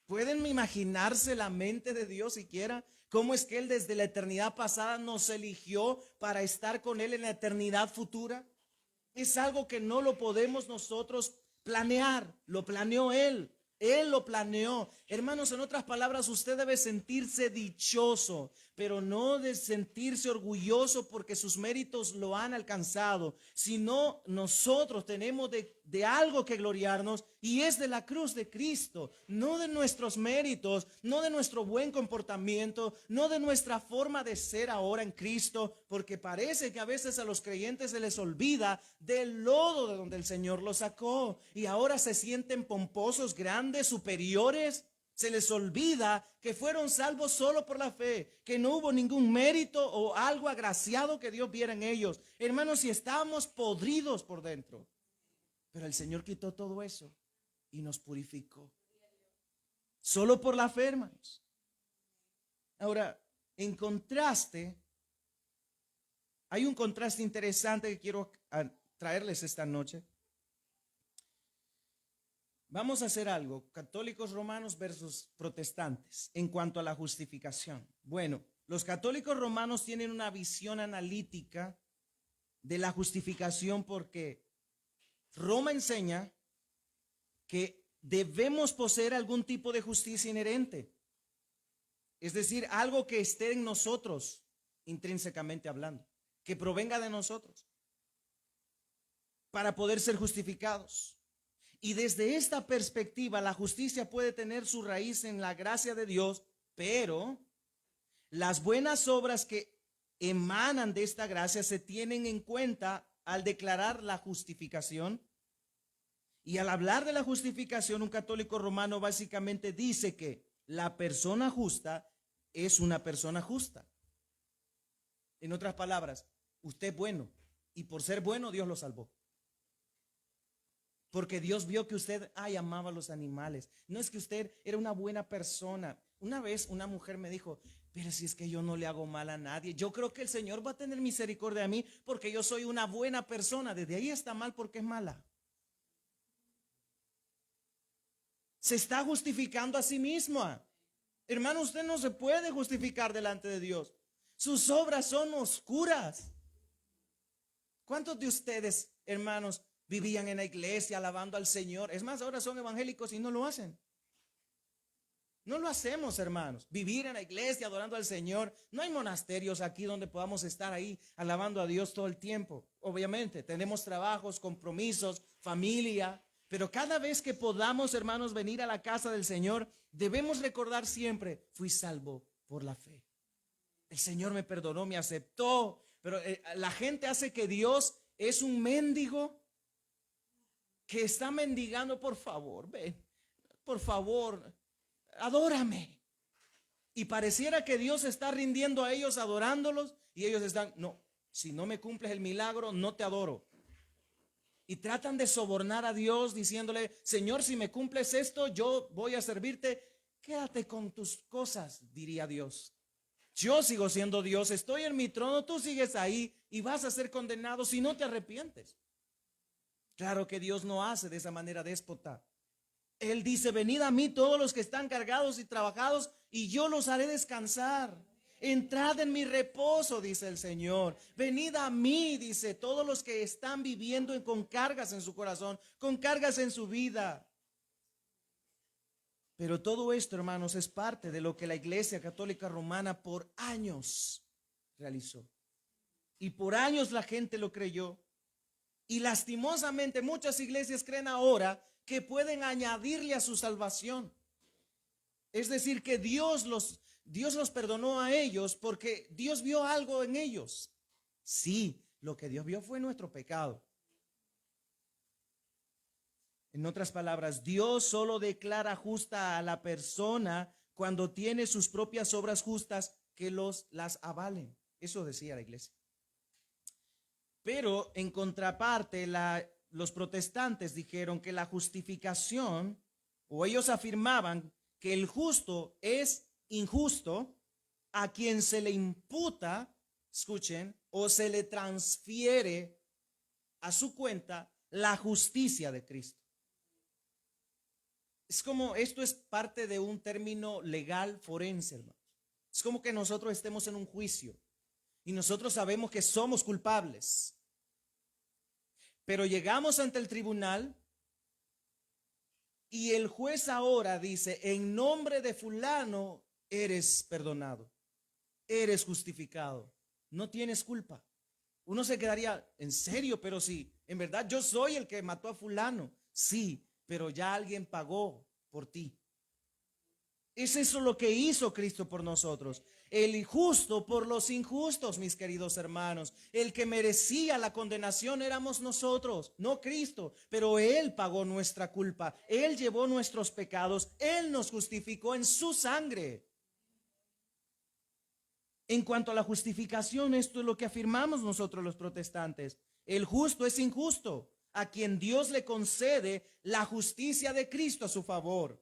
¿Pueden imaginarse la mente de Dios siquiera? ¿Cómo es que Él desde la eternidad pasada nos eligió para estar con Él en la eternidad futura? Es algo que no lo podemos nosotros planear, lo planeó Él. Él lo planeó. Hermanos, en otras palabras, usted debe sentirse dichoso, pero no de sentirse orgulloso porque sus méritos lo han alcanzado, sino nosotros tenemos de algo que gloriarnos y es de la cruz de Cristo, no de nuestros méritos, no de nuestro buen comportamiento, no de nuestra forma de ser ahora en Cristo, porque parece que a veces a los creyentes se les olvida del lodo de donde el Señor los sacó y ahora se sienten pomposos, grandes, superiores. Se les olvida que fueron salvos solo por la fe, que no hubo ningún mérito o algo agraciado que Dios viera en ellos. Hermanos, si estábamos podridos por dentro, pero el Señor quitó todo eso y nos purificó. Solo por la fe, hermanos. Ahora, en contraste, hay un contraste interesante que quiero traerles esta noche. Vamos a hacer algo, católicos romanos versus protestantes, en cuanto a la justificación. Bueno, los católicos romanos tienen una visión analítica de la justificación porque Roma enseña que debemos poseer algún tipo de justicia inherente, es decir, algo que esté en nosotros, intrínsecamente hablando, que provenga de nosotros, para poder ser justificados. Y desde esta perspectiva, la justicia puede tener su raíz en la gracia de Dios, pero las buenas obras que emanan de esta gracia se tienen en cuenta al declarar la justificación. Y al hablar de la justificación, un católico romano básicamente dice que la persona justa es una persona justa. En otras palabras, usted es bueno y por ser bueno Dios lo salvó. Porque Dios vio que usted amaba a los animales. No es que usted era una buena persona. Una vez una mujer me dijo, pero si es que yo no le hago mal a nadie, yo creo que el Señor va a tener misericordia de mí porque yo soy una buena persona. Desde ahí está mal porque es mala. Se está justificando a sí misma. Hermano, usted no se puede justificar delante de Dios. Sus obras son oscuras. ¿Cuántos de ustedes, hermanos, vivían en la iglesia alabando al Señor? Es más, ahora son evangélicos y no lo hacen. No lo hacemos, hermanos. Vivir en la iglesia adorando al Señor. No hay monasterios aquí donde podamos estar ahí alabando a Dios todo el tiempo. Obviamente, tenemos trabajos, compromisos, familia. Pero cada vez que podamos, hermanos, venir a la casa del Señor, debemos recordar siempre, fui salvo por la fe. El Señor me perdonó, me aceptó. Pero la gente hace que Dios es un mendigo que está mendigando, por favor, ven, por favor, adórame. Y pareciera que Dios está rindiendo a ellos, adorándolos, y ellos están, no, si no me cumples el milagro, no te adoro. Y tratan de sobornar a Dios diciéndole, Señor, si me cumples esto, yo voy a servirte. Quédate con tus cosas, diría Dios. Yo sigo siendo Dios, estoy en mi trono, tú sigues ahí y vas a ser condenado si no te arrepientes. Claro que Dios no hace de esa manera déspota. Él dice, venid a mí todos los que están cargados y trabajados y yo los haré descansar. Entrad en mi reposo, dice el Señor. Venid a mí, dice, todos los que están viviendo con cargas en su corazón, con cargas en su vida. Pero todo esto, hermanos, es parte de lo que la Iglesia Católica Romana por años realizó. Y por años la gente lo creyó. Y lastimosamente muchas iglesias creen ahora que pueden añadirle a su salvación. Es decir, que Dios los perdonó a ellos porque Dios vio algo en ellos. Sí, lo que Dios vio fue nuestro pecado. En otras palabras, Dios solo declara justa a la persona cuando tiene sus propias obras justas que las avalen. Eso decía la iglesia. Pero en contraparte, los protestantes dijeron que la justificación, o ellos afirmaban que el justo es injusto a quien se le imputa, escuchen, o se le transfiere a su cuenta la justicia de Cristo. Es como, esto es parte de un término legal forense, hermano. Es como que nosotros estemos en un juicio y nosotros sabemos que somos culpables. Pero llegamos ante el tribunal y el juez ahora dice, en nombre de fulano eres perdonado, eres justificado, no tienes culpa. Uno se quedaría, ¿en serio? Pero sí, en verdad yo soy el que mató a fulano. Sí, pero ya alguien pagó por ti. Es eso lo que hizo Cristo por nosotros. El justo por los injustos, mis queridos hermanos. El que merecía la condenación éramos nosotros, no Cristo. Pero Él pagó nuestra culpa. Él llevó nuestros pecados. Él nos justificó en su sangre. En cuanto a la justificación, esto es lo que afirmamos nosotros los protestantes. El justo es injusto, a quien Dios le concede la justicia de Cristo a su favor.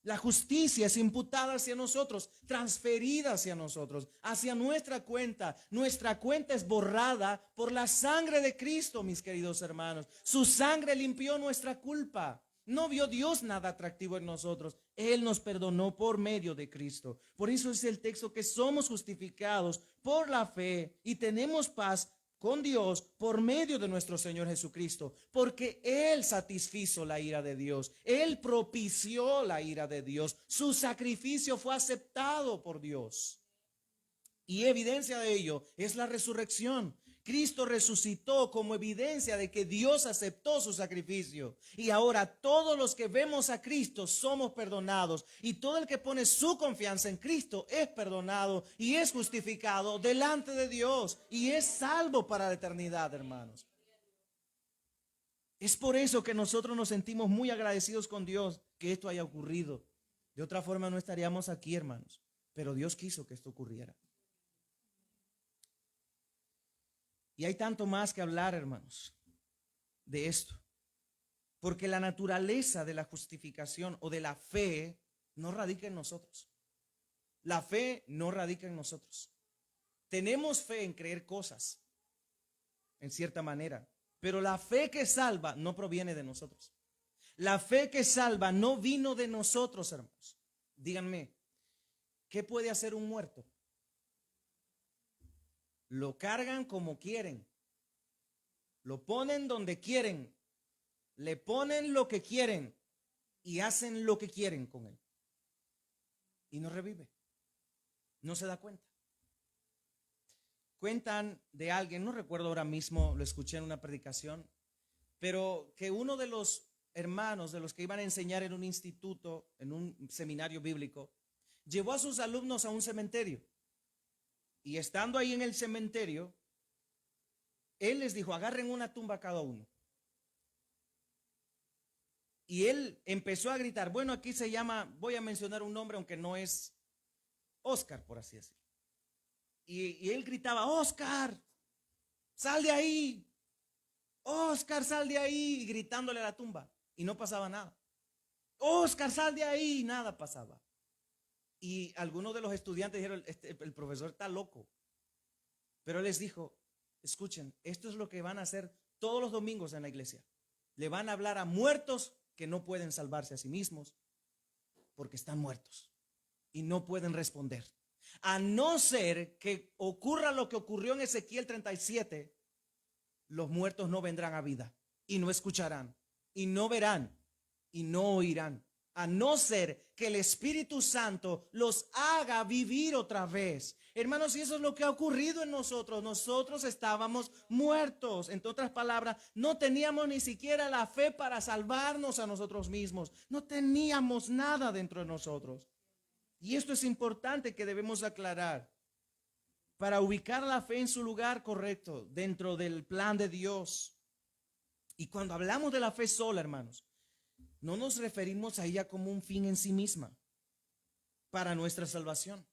La justicia es imputada hacia nosotros, transferida hacia nosotros, hacia nuestra cuenta. Nuestra cuenta es borrada por la sangre de Cristo, mis queridos hermanos. Su sangre limpió nuestra culpa. No vio Dios nada atractivo en nosotros. Él nos perdonó por medio de Cristo. Por eso es el texto que somos justificados por la fe y tenemos paz con Dios por medio de nuestro Señor Jesucristo, porque Él satisfizo la ira de Dios, Él propició la ira de Dios, su sacrificio fue aceptado por Dios. Y evidencia de ello es la resurrección. Cristo resucitó como evidencia de que Dios aceptó su sacrificio. Y ahora todos los que vemos a Cristo somos perdonados. Y todo el que pone su confianza en Cristo es perdonado y es justificado delante de Dios. Y es salvo para la eternidad, hermanos. Es por eso que nosotros nos sentimos muy agradecidos con Dios que esto haya ocurrido. De otra forma no estaríamos aquí, hermanos. Pero Dios quiso que esto ocurriera. Y hay tanto más que hablar, hermanos, de esto. Porque la naturaleza de la justificación o de la fe no radica en nosotros. La fe no radica en nosotros. Tenemos fe en creer cosas, en cierta manera, pero la fe que salva no proviene de nosotros. La fe que salva no vino de nosotros, hermanos. Díganme, ¿qué puede hacer un muerto? Lo cargan como quieren, lo ponen donde quieren, le ponen lo que quieren y hacen lo que quieren con él. Y no revive, no se da cuenta. Cuentan de alguien, no recuerdo ahora mismo, lo escuché en una predicación, pero que uno de los hermanos, de los que iban a enseñar en un instituto, en un seminario bíblico, llevó a sus alumnos a un cementerio. Y estando ahí en el cementerio, él les dijo, agarren una tumba cada uno. Y él empezó a gritar, bueno, aquí se llama, voy a mencionar un nombre, aunque no es Oscar, por así decirlo. Y él gritaba, Oscar, sal de ahí. Oscar, sal de ahí, gritándole a la tumba. Y no pasaba nada. Oscar, sal de ahí, y nada pasaba. Y algunos de los estudiantes dijeron, el profesor está loco. Pero él les dijo, escuchen, esto es lo que van a hacer todos los domingos en la iglesia. Le van a hablar a muertos que no pueden salvarse a sí mismos porque están muertos y no pueden responder. A no ser que ocurra lo que ocurrió en Ezequiel 37, los muertos no vendrán a vida y no escucharán y no verán y no oirán. A no ser que el Espíritu Santo los haga vivir otra vez. Hermanos, y eso es lo que ha ocurrido en nosotros. Nosotros estábamos muertos. En otras palabras, no teníamos ni siquiera la fe para salvarnos a nosotros mismos. No teníamos nada dentro de nosotros. Y esto es importante que debemos aclarar para ubicar la fe en su lugar correcto dentro del plan de Dios. Y cuando hablamos de la fe sola, hermanos, no nos referimos a ella como un fin en sí misma para nuestra salvación.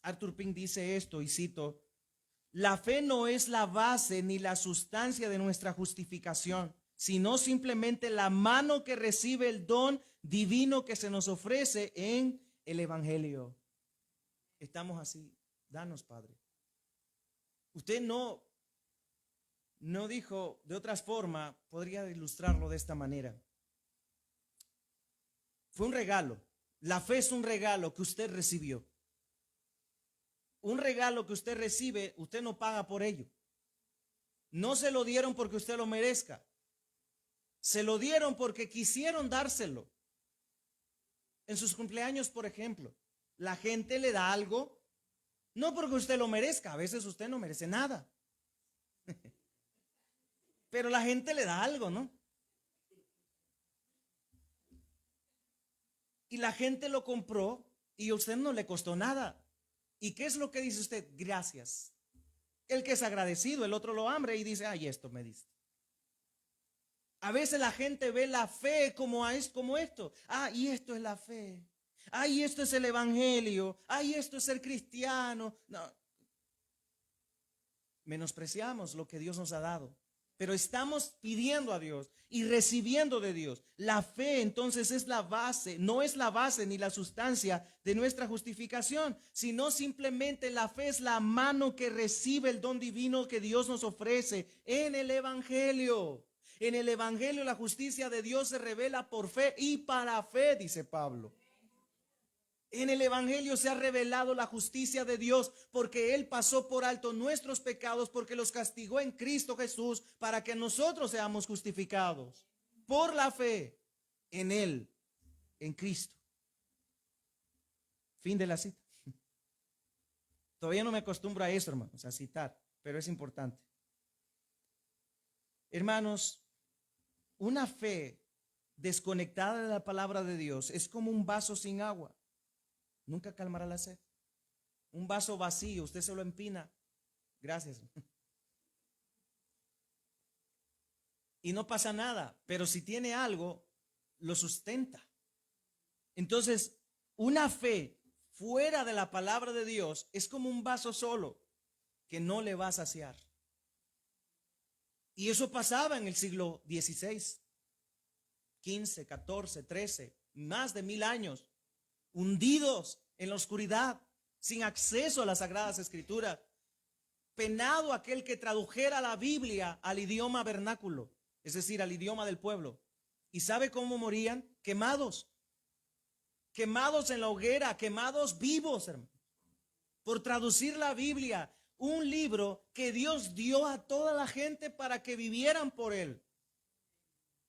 Arthur Pink dice esto, y cito, la fe no es la base ni la sustancia de nuestra justificación, sino simplemente la mano que recibe el don divino que se nos ofrece en el Evangelio. Estamos así, danos, Padre. Usted no dijo de otra forma, podría ilustrarlo de esta manera. Fue un regalo. La fe es un regalo que usted recibió. Un regalo que usted recibe, usted no paga por ello. No se lo dieron porque usted lo merezca. Se lo dieron porque quisieron dárselo. En sus cumpleaños, por ejemplo, la gente le da algo, no porque usted lo merezca. A veces usted no merece nada. Pero la gente le da algo, ¿no? Y la gente lo compró y a usted no le costó nada. ¿Y qué es lo que dice usted? Gracias. El que es agradecido, el otro lo hambre y dice, ay, esto me diste. A veces la gente ve la fe como esto. Ah, y esto es la fe. Ay, esto es el evangelio. Ay, esto es ser cristiano. No. Menospreciamos lo que Dios nos ha dado. Pero estamos pidiendo a Dios y recibiendo de Dios. La fe entonces es la base, no es la base ni la sustancia de nuestra justificación, sino simplemente la fe es la mano que recibe el don divino que Dios nos ofrece en el Evangelio. En el Evangelio la justicia de Dios se revela por fe y para fe, dice Pablo. En el Evangelio se ha revelado la justicia de Dios porque Él pasó por alto nuestros pecados, porque los castigó en Cristo Jesús para que nosotros seamos justificados por la fe en Él, en Cristo. Fin de la cita. Todavía no me acostumbro a eso, hermanos, a citar, pero es importante. Hermanos, una fe desconectada de la palabra de Dios es como un vaso sin agua. Nunca calmará la sed. Un vaso vacío, usted se lo empina. Gracias. Y no pasa nada, pero si tiene algo, lo sustenta. Entonces, una fe fuera de la palabra de Dios es como un vaso solo que no le va a saciar. Y eso pasaba en el siglo XVI. 15, 14, 13, más de 1000 años, hundidos en la oscuridad, sin acceso a las Sagradas Escrituras. Penado aquel que tradujera la Biblia al idioma vernáculo, es decir, al idioma del pueblo. ¿Y sabe cómo morían? Quemados. Quemados en la hoguera, quemados vivos, hermano, por traducir la Biblia, un libro que Dios dio a toda la gente para que vivieran por él.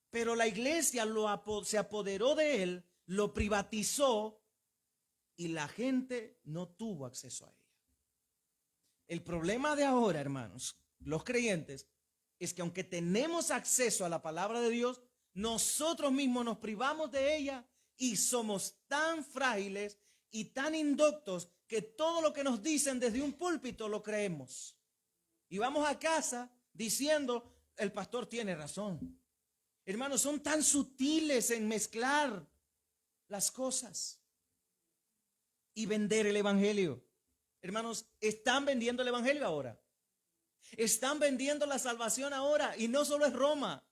Pero la iglesia se apoderó de él, lo privatizó y la gente no tuvo acceso a ella. El problema de ahora, hermanos, los creyentes, es que aunque tenemos acceso a la palabra de Dios, nosotros mismos nos privamos de ella y somos tan frágiles y tan indoctos que todo lo que nos dicen desde un púlpito lo creemos. Y vamos a casa diciendo, el pastor tiene razón. Hermanos, son tan sutiles en mezclar las cosas y vender el evangelio. Hermanos, están vendiendo el evangelio ahora. Están vendiendo la salvación ahora. Y no solo es Roma.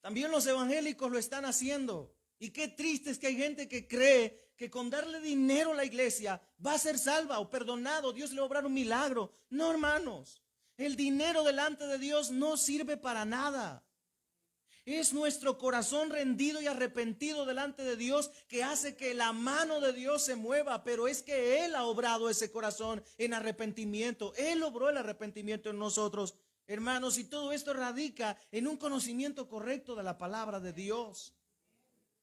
También los evangélicos lo están haciendo. Y qué triste es que hay gente que cree que con darle dinero a la iglesia va a ser salva o perdonado. Dios le va a obrar un milagro. No, hermanos. El dinero delante de Dios no sirve para nada. Es nuestro corazón rendido y arrepentido delante de Dios que hace que la mano de Dios se mueva, pero es que Él ha obrado ese corazón en arrepentimiento. Él obró el arrepentimiento en nosotros, hermanos, y todo esto radica en un conocimiento correcto de la palabra de Dios.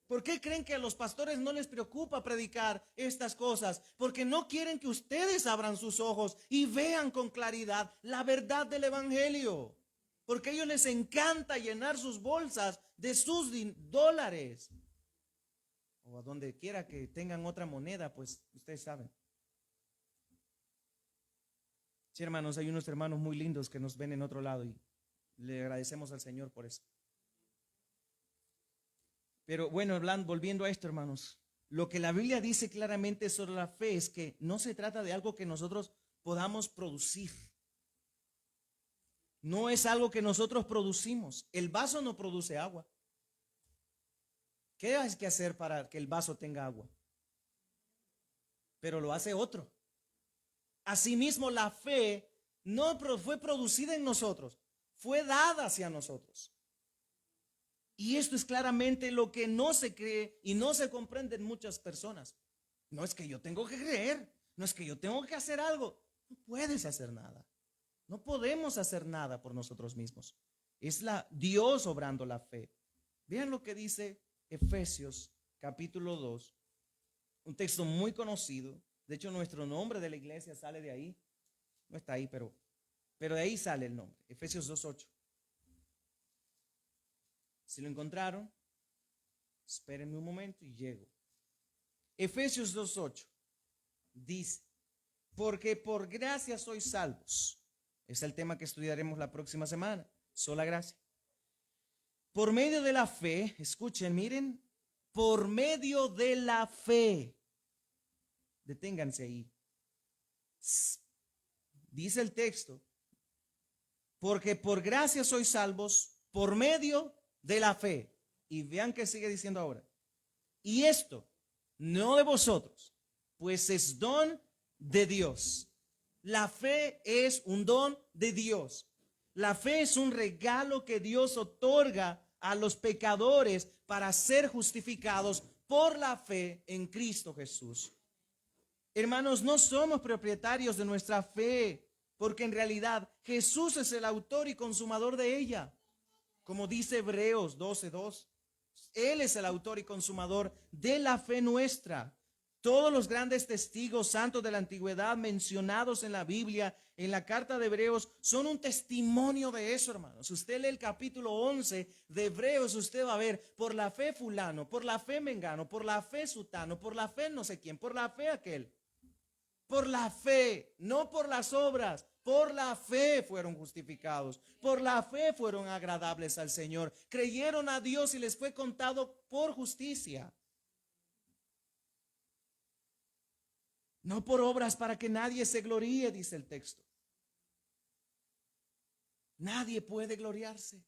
¿Por qué creen que a los pastores no les preocupa predicar estas cosas? Porque no quieren que ustedes abran sus ojos y vean con claridad la verdad del evangelio. Porque a ellos les encanta llenar sus bolsas de sus dólares. O a donde quiera que tengan otra moneda, pues ustedes saben. Sí, hermanos, hay unos hermanos muy lindos que nos ven en otro lado y le agradecemos al Señor por eso. Pero bueno, volviendo a esto, hermanos, lo que la Biblia dice claramente sobre la fe es que no se trata de algo que nosotros podamos producir. No es algo que nosotros producimos. El vaso no produce agua. ¿Qué hay que hacer para que el vaso tenga agua? Pero lo hace otro. Asimismo, la fe no fue producida en nosotros, fue dada hacia nosotros. Y esto es claramente lo que no se cree y no se comprende en muchas personas. No es que yo tengo que creer, no es que yo tengo que hacer algo. No puedes hacer nada. No podemos hacer nada por nosotros mismos. Es Dios obrando la fe. Vean lo que dice Efesios capítulo 2, un texto muy conocido. De hecho, nuestro nombre de la iglesia sale de ahí. No está ahí, pero de ahí sale el nombre. Efesios 2:8. Si lo encontraron, espérenme un momento y llego. Efesios 2:8 dice, porque por gracia sois salvos. Es el tema que estudiaremos la próxima semana. Sola gracia. Por medio de la fe, escuchen, miren, por medio de la fe. Deténganse ahí. Dice el texto, porque por gracia sois salvos por medio de la fe. Y vean que sigue diciendo ahora. Y esto, no de vosotros, pues es don de Dios. La fe es un don de Dios. La fe es un regalo que Dios otorga a los pecadores para ser justificados por la fe en Cristo Jesús. Hermanos, no somos propietarios de nuestra fe, porque en realidad Jesús es el autor y consumador de ella. Como dice Hebreos 12:2, Él es el autor y consumador de la fe nuestra. Todos los grandes testigos santos de la antigüedad mencionados en la Biblia, en la carta de Hebreos, son un testimonio de eso, hermanos. Usted lee el capítulo 11 de Hebreos, usted va a ver, por la fe fulano, por la fe mengano, por la fe sutano, por la fe no sé quién, por la fe aquel. Por la fe, no por las obras, por la fe fueron justificados, por la fe fueron agradables al Señor, creyeron a Dios y les fue contado por justicia. No por obras para que nadie se gloríe, dice el texto. Nadie puede gloriarse.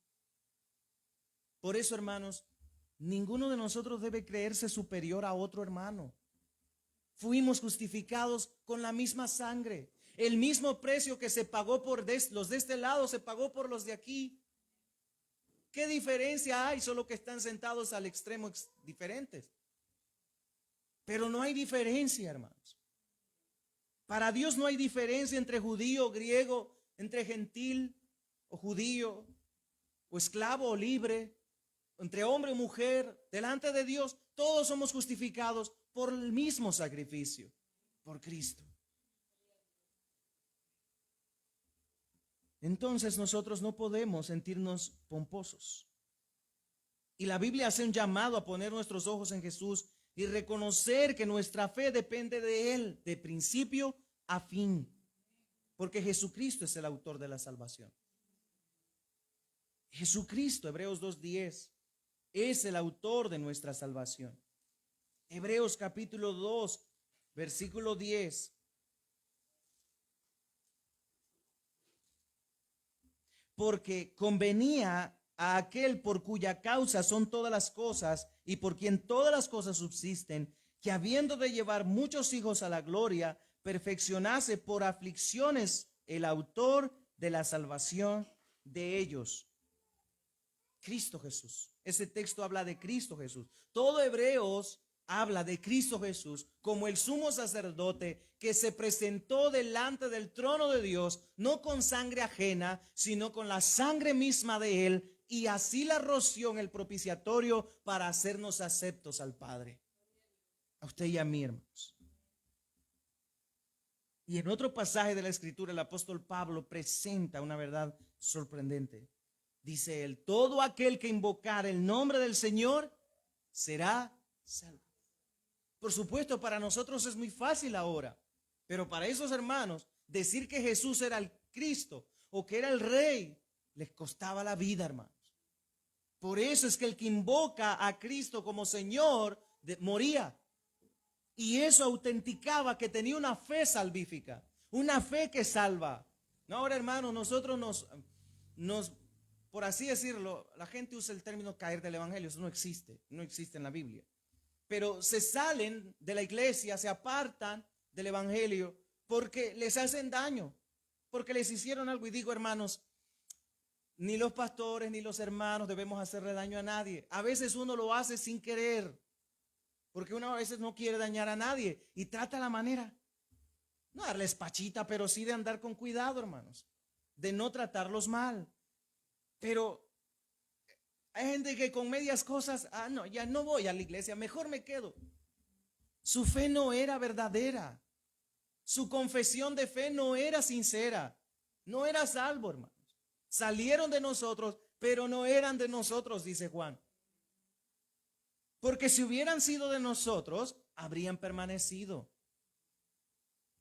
Por eso, hermanos, Ninguno de nosotros debe creerse superior a otro hermano. Fuimos justificados con la misma sangre. El mismo precio que se pagó por los de este lado se pagó por los de aquí. ¿Qué diferencia hay? Solo que están sentados al extremo diferentes. Pero no hay diferencia, hermanos. Para Dios no hay diferencia entre judío o griego, entre gentil o judío, o esclavo o libre, entre hombre o mujer. Delante de Dios todos somos justificados por el mismo sacrificio, por Cristo. Entonces nosotros no podemos sentirnos pomposos. Y la Biblia hace un llamado a poner nuestros ojos en Jesús y reconocer que nuestra fe depende de Él, de principio a fin, porque Jesucristo es el autor de la salvación. Jesucristo, Hebreos 2:10, es el autor de nuestra salvación. Hebreos capítulo 2, versículo 10. Porque convenía a aquel por cuya causa son todas las cosas y por quien todas las cosas subsisten, que habiendo de llevar muchos hijos a la gloria, perfeccionase por aflicciones el autor de la salvación de ellos. Cristo Jesús. Ese texto habla de Cristo Jesús. Todo Hebreos habla de Cristo Jesús como el sumo sacerdote que se presentó delante del trono de Dios, no con sangre ajena, sino con la sangre misma de Él, y así la roció en el propiciatorio para hacernos aceptos al Padre. A usted y a mí, hermanos. Y en otro pasaje de la Escritura, el apóstol Pablo presenta una verdad sorprendente. Dice él: todo aquel que invocar el nombre del Señor será salvo. Por supuesto, para nosotros es muy fácil ahora, pero para esos hermanos, decir que Jesús era el Cristo o que era el Rey, les costaba la vida, hermanos. Por eso es que el que invoca a Cristo como Señor moría. Y eso autenticaba que tenía una fe salvífica, una fe que salva. No, ahora, hermanos, nosotros nos, por así decirlo, la gente usa el término caer del evangelio. Eso no existe en la Biblia. Pero se salen de la iglesia, se apartan del evangelio porque les hacen daño, porque les hicieron algo. Y digo, hermanos, ni los pastores ni los hermanos debemos hacerle daño a nadie. A veces uno lo hace sin querer, porque uno a veces no quiere dañar a nadie y trata la manera, no darles pachita, pero sí de andar con cuidado, hermanos, de no tratarlos mal. Pero hay gente que con medias cosas, no, ya no voy a la iglesia, mejor me quedo. Su fe no era verdadera. Su confesión de fe no era sincera. No era salvo, hermanos. Salieron de nosotros, pero no eran de nosotros, dice Juan. Porque si hubieran sido de nosotros, habrían permanecido.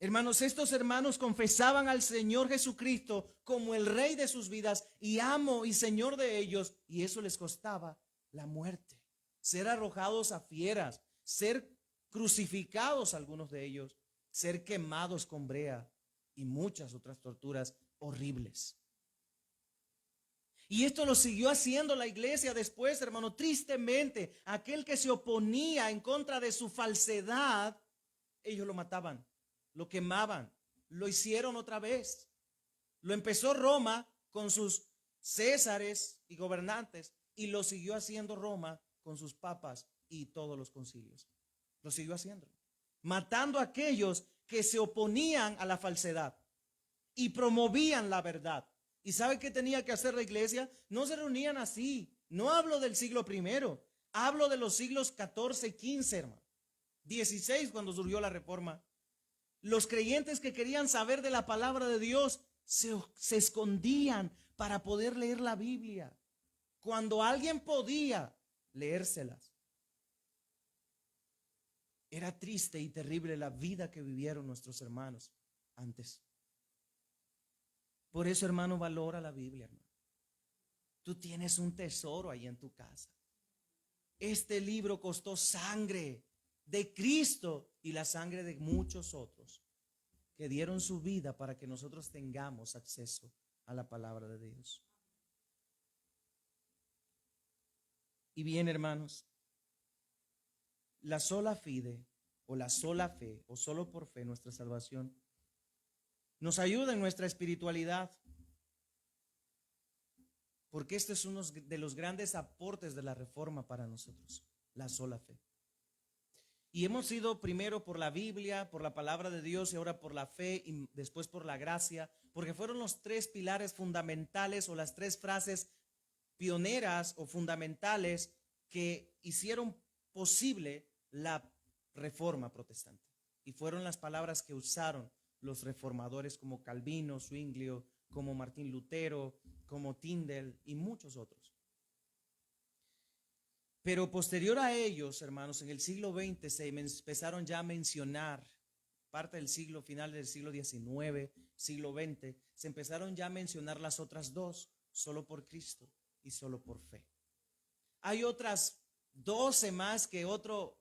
Hermanos, estos hermanos confesaban al Señor Jesucristo como el Rey de sus vidas y amo y Señor de ellos, y eso les costaba la muerte, ser arrojados a fieras, ser crucificados algunos de ellos, ser quemados con brea y muchas otras torturas horribles. Y esto lo siguió haciendo la iglesia después, hermano. Tristemente, aquel que se oponía en contra de su falsedad, ellos lo mataban, lo quemaban, lo hicieron otra vez. Lo empezó Roma con sus césares y gobernantes, y lo siguió haciendo Roma con sus papas y todos los concilios. Lo siguió haciendo, matando a aquellos que se oponían a la falsedad y promovían la verdad. ¿Y sabe qué tenía que hacer la iglesia? No se reunían así. No hablo del siglo I, hablo de los siglos XIV y XV, hermano. 16, cuando surgió la reforma. Los creyentes que querían saber de la palabra de Dios se escondían para poder leer la Biblia, cuando alguien podía leérselas. Era triste y terrible la vida que vivieron nuestros hermanos antes. Por eso, hermano, valora la Biblia, hermano. Tú tienes un tesoro ahí en tu casa. Este libro costó sangre de Cristo y la sangre de muchos otros que dieron su vida para que nosotros tengamos acceso a la palabra de Dios. Y bien, hermanos, la sola fide o la sola fe o solo por fe nuestra salvación nos ayuda en nuestra espiritualidad, porque este es uno de los grandes aportes de la reforma para nosotros, la sola fe. Y hemos ido primero por la Biblia, por la palabra de Dios y ahora por la fe y después por la gracia, porque fueron los tres pilares fundamentales o las tres frases pioneras o fundamentales que hicieron posible la reforma protestante. Y fueron las palabras que usaron los reformadores como Calvino, Zwinglio, como Martín Lutero, como Tyndale y muchos otros. Pero posterior a ellos, hermanos, en el siglo XX se empezaron ya a mencionar, parte del siglo, final del siglo XIX, siglo XX, se empezaron ya a mencionar las otras dos, solo por Cristo y solo por fe. Hay otras 12 más que otro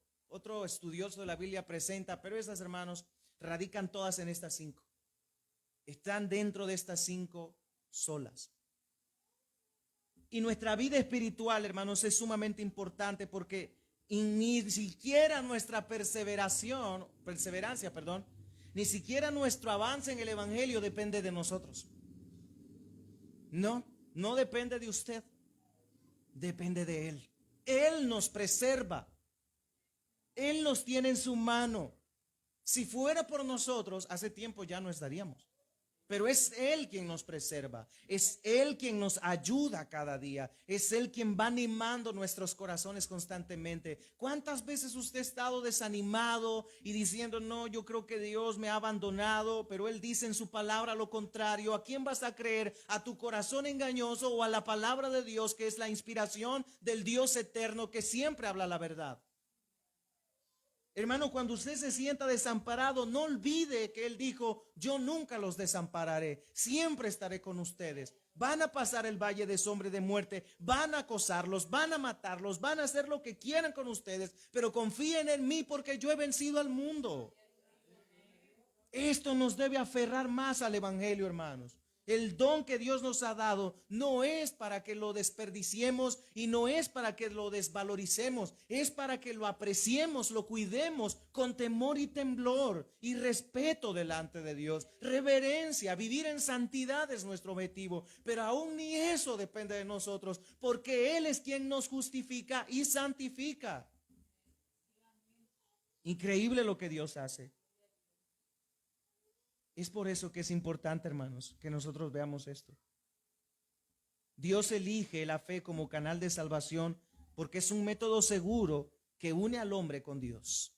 estudioso de la Biblia presenta, pero esas, hermanos, radican todas en estas 5. Están dentro de estas 5 solas. Y nuestra vida espiritual, hermanos, es sumamente importante porque ni siquiera nuestra perseverancia, ni siquiera nuestro avance en el evangelio depende de nosotros. No depende de usted, depende de Él. Él nos preserva, Él nos tiene en su mano. Si fuera por nosotros, hace tiempo ya no estaríamos. Pero es Él quien nos preserva, es Él quien nos ayuda cada día, es Él quien va animando nuestros corazones constantemente. ¿Cuántas veces usted ha estado desanimado y diciendo, no, yo creo que Dios me ha abandonado? Pero Él dice en su palabra lo contrario. ¿A quién vas a creer? ¿A tu corazón engañoso o a la palabra de Dios, que es la inspiración del Dios eterno que siempre habla la verdad? Hermano, cuando usted se sienta desamparado, no olvide que Él dijo, yo nunca los desampararé, siempre estaré con ustedes. Van a pasar el valle de sombra y de muerte, van a acosarlos, van a matarlos, van a hacer lo que quieran con ustedes, pero confíen en mí porque yo he vencido al mundo. Esto nos debe aferrar más al evangelio, hermanos. El don que Dios nos ha dado no es para que lo desperdiciemos y no es para que lo desvaloricemos, es para que lo apreciemos, lo cuidemos con temor y temblor y respeto delante de Dios. Reverencia, vivir en santidad es nuestro objetivo, pero aún ni eso depende de nosotros, porque Él es quien nos justifica y santifica. Increíble lo que Dios hace. Es por eso que es importante, hermanos, que nosotros veamos esto. Dios elige la fe como canal de salvación porque es un método seguro que une al hombre con Dios.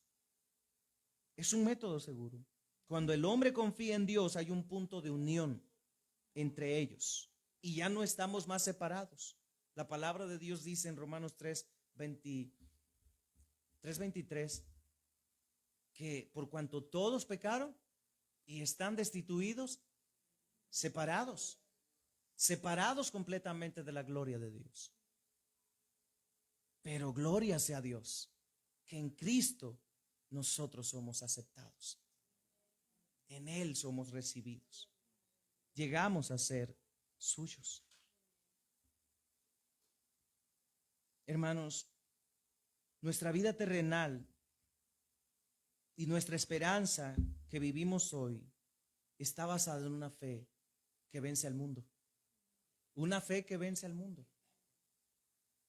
Es un método seguro. Cuando el hombre confía en Dios, hay un punto de unión entre ellos y ya no estamos más separados. La palabra de Dios dice en Romanos 3:23 que por cuanto todos pecaron y están destituidos, separados completamente de la gloria de Dios. Pero gloria sea a Dios, que en Cristo nosotros somos aceptados. En Él somos recibidos. Llegamos a ser suyos. Hermanos, nuestra vida terrenal y nuestra esperanza que vivimos hoy está basada en una fe que vence al mundo. Una fe que vence al mundo.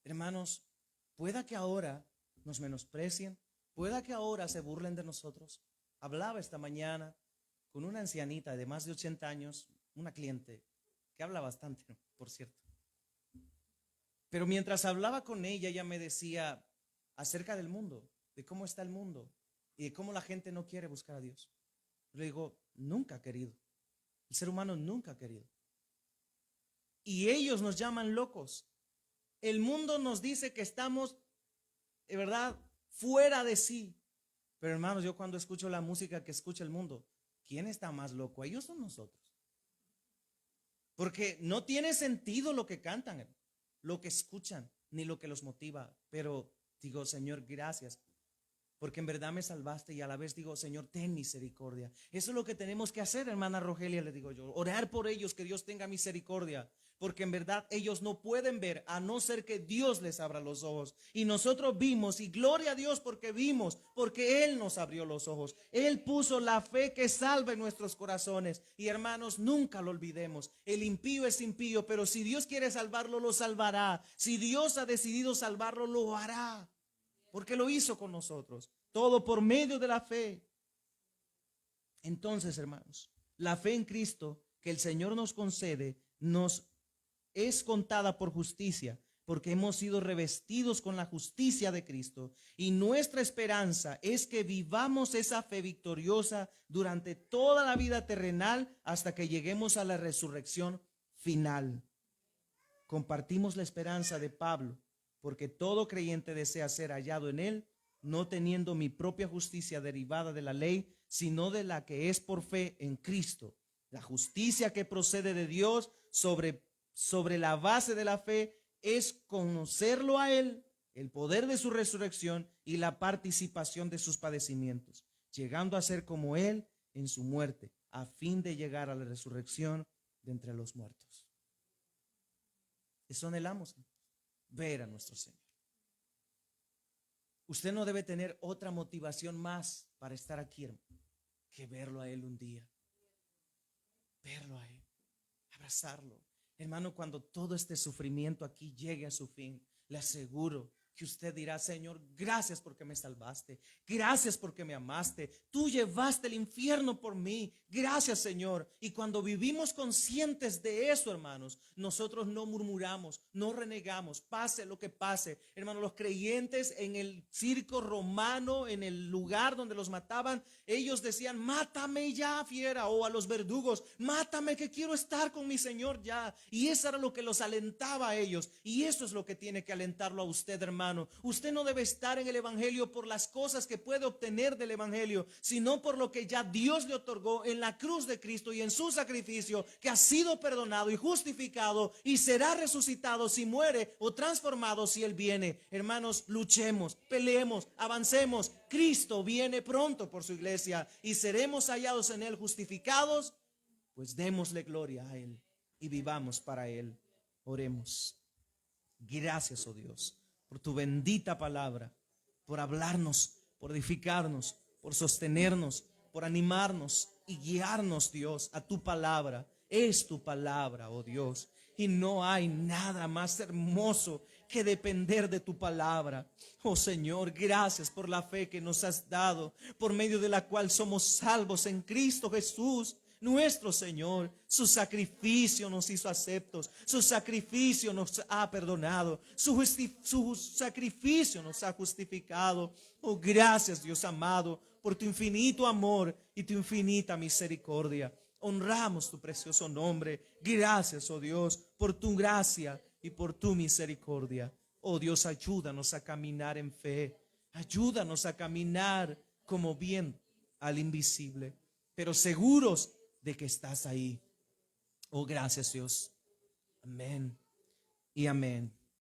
Hermanos, pueda que ahora nos menosprecien, pueda que ahora se burlen de nosotros. Hablaba esta mañana con una ancianita de más de 80 años, una cliente que habla bastante, por cierto. Pero mientras hablaba con ella, ella me decía acerca del mundo, de cómo está el mundo y de cómo la gente no quiere buscar a Dios. Le digo, nunca ha querido. El ser humano nunca ha querido. Y ellos nos llaman locos. El mundo nos dice que estamos, de verdad, fuera de sí. Pero hermanos, yo cuando escucho la música que escucha el mundo, ¿quién está más loco? Ellos son nosotros. Porque no tiene sentido lo que cantan, lo que escuchan, ni lo que los motiva. Pero digo, Señor, gracias. porque en verdad me salvaste, y a la vez digo, Señor, ten misericordia. Eso es lo que tenemos que hacer, hermana Rogelia, le digo yo, orar por ellos, que Dios tenga misericordia, porque en verdad ellos no pueden ver a no ser que Dios les abra los ojos. Y nosotros vimos, y gloria a Dios porque vimos, porque Él nos abrió los ojos. Él puso la fe que salva en nuestros corazones. Y hermanos, nunca lo olvidemos. El impío es impío, pero si Dios quiere salvarlo, lo salvará. Si Dios ha decidido salvarlo, lo hará, porque lo hizo con nosotros. Todo por medio de la fe. Entonces, hermanos, la fe en Cristo que el Señor nos concede nos es contada por justicia, porque hemos sido revestidos con la justicia de Cristo. Y nuestra esperanza es que vivamos esa fe victoriosa durante toda la vida terrenal hasta que lleguemos a la resurrección final. Compartimos la esperanza de Pablo, porque todo creyente desea ser hallado en él, no teniendo mi propia justicia derivada de la ley, sino de la que es por fe en Cristo. La justicia que procede de Dios sobre la base de la fe es conocerlo a él, el poder de su resurrección y la participación de sus padecimientos, llegando a ser como él en su muerte, a fin de llegar a la resurrección de entre los muertos. Eso anhelamos, ver a nuestro Señor. Usted no debe tener otra motivación más para estar aquí, hermano, que verlo a Él un día. Verlo a Él, abrazarlo. Hermano, cuando todo este sufrimiento aquí llegue a su fin, le aseguro que usted dirá, Señor, gracias porque me salvaste, gracias porque me amaste, tú llevaste el infierno por mí, gracias, Señor. Y cuando vivimos conscientes de eso, hermanos, nosotros no murmuramos, no renegamos, pase lo que pase. Hermanos, los creyentes en el circo romano, en el lugar donde los mataban, ellos decían, mátame ya, fiera, o a los verdugos, mátame que quiero estar con mi Señor ya. Y eso era lo que los alentaba a ellos, y eso es lo que tiene que alentarlo a usted, hermano. Usted no debe estar en el evangelio por las cosas que puede obtener del evangelio, sino por lo que ya Dios le otorgó en la cruz de Cristo y en su sacrificio, que ha sido perdonado y justificado y será resucitado si muere, o transformado si Él viene. Hermanos, luchemos, peleemos, avancemos. Cristo viene pronto por su iglesia y seremos hallados en Él justificados, pues démosle gloria a Él y vivamos para Él. Oremos. Gracias, oh Dios, por tu bendita palabra, por hablarnos, por edificarnos, por sostenernos, por animarnos y guiarnos, Dios, a tu palabra. Es tu palabra, oh Dios, y no hay nada más hermoso que depender de tu palabra. Oh Señor, gracias por la fe que nos has dado, por medio de la cual somos salvos en Cristo Jesús, nuestro Señor. Su sacrificio nos hizo aceptos, su sacrificio nos ha perdonado, su sacrificio nos ha justificado. Oh, gracias, Dios amado, por tu infinito amor y tu infinita misericordia. Honramos tu precioso nombre. Gracias, oh Dios, por tu gracia y por tu misericordia. Oh Dios, ayúdanos a caminar en fe, ayúdanos a caminar como bien al invisible, pero seguros de que estás ahí. Oh, gracias, Dios. Amén y amén.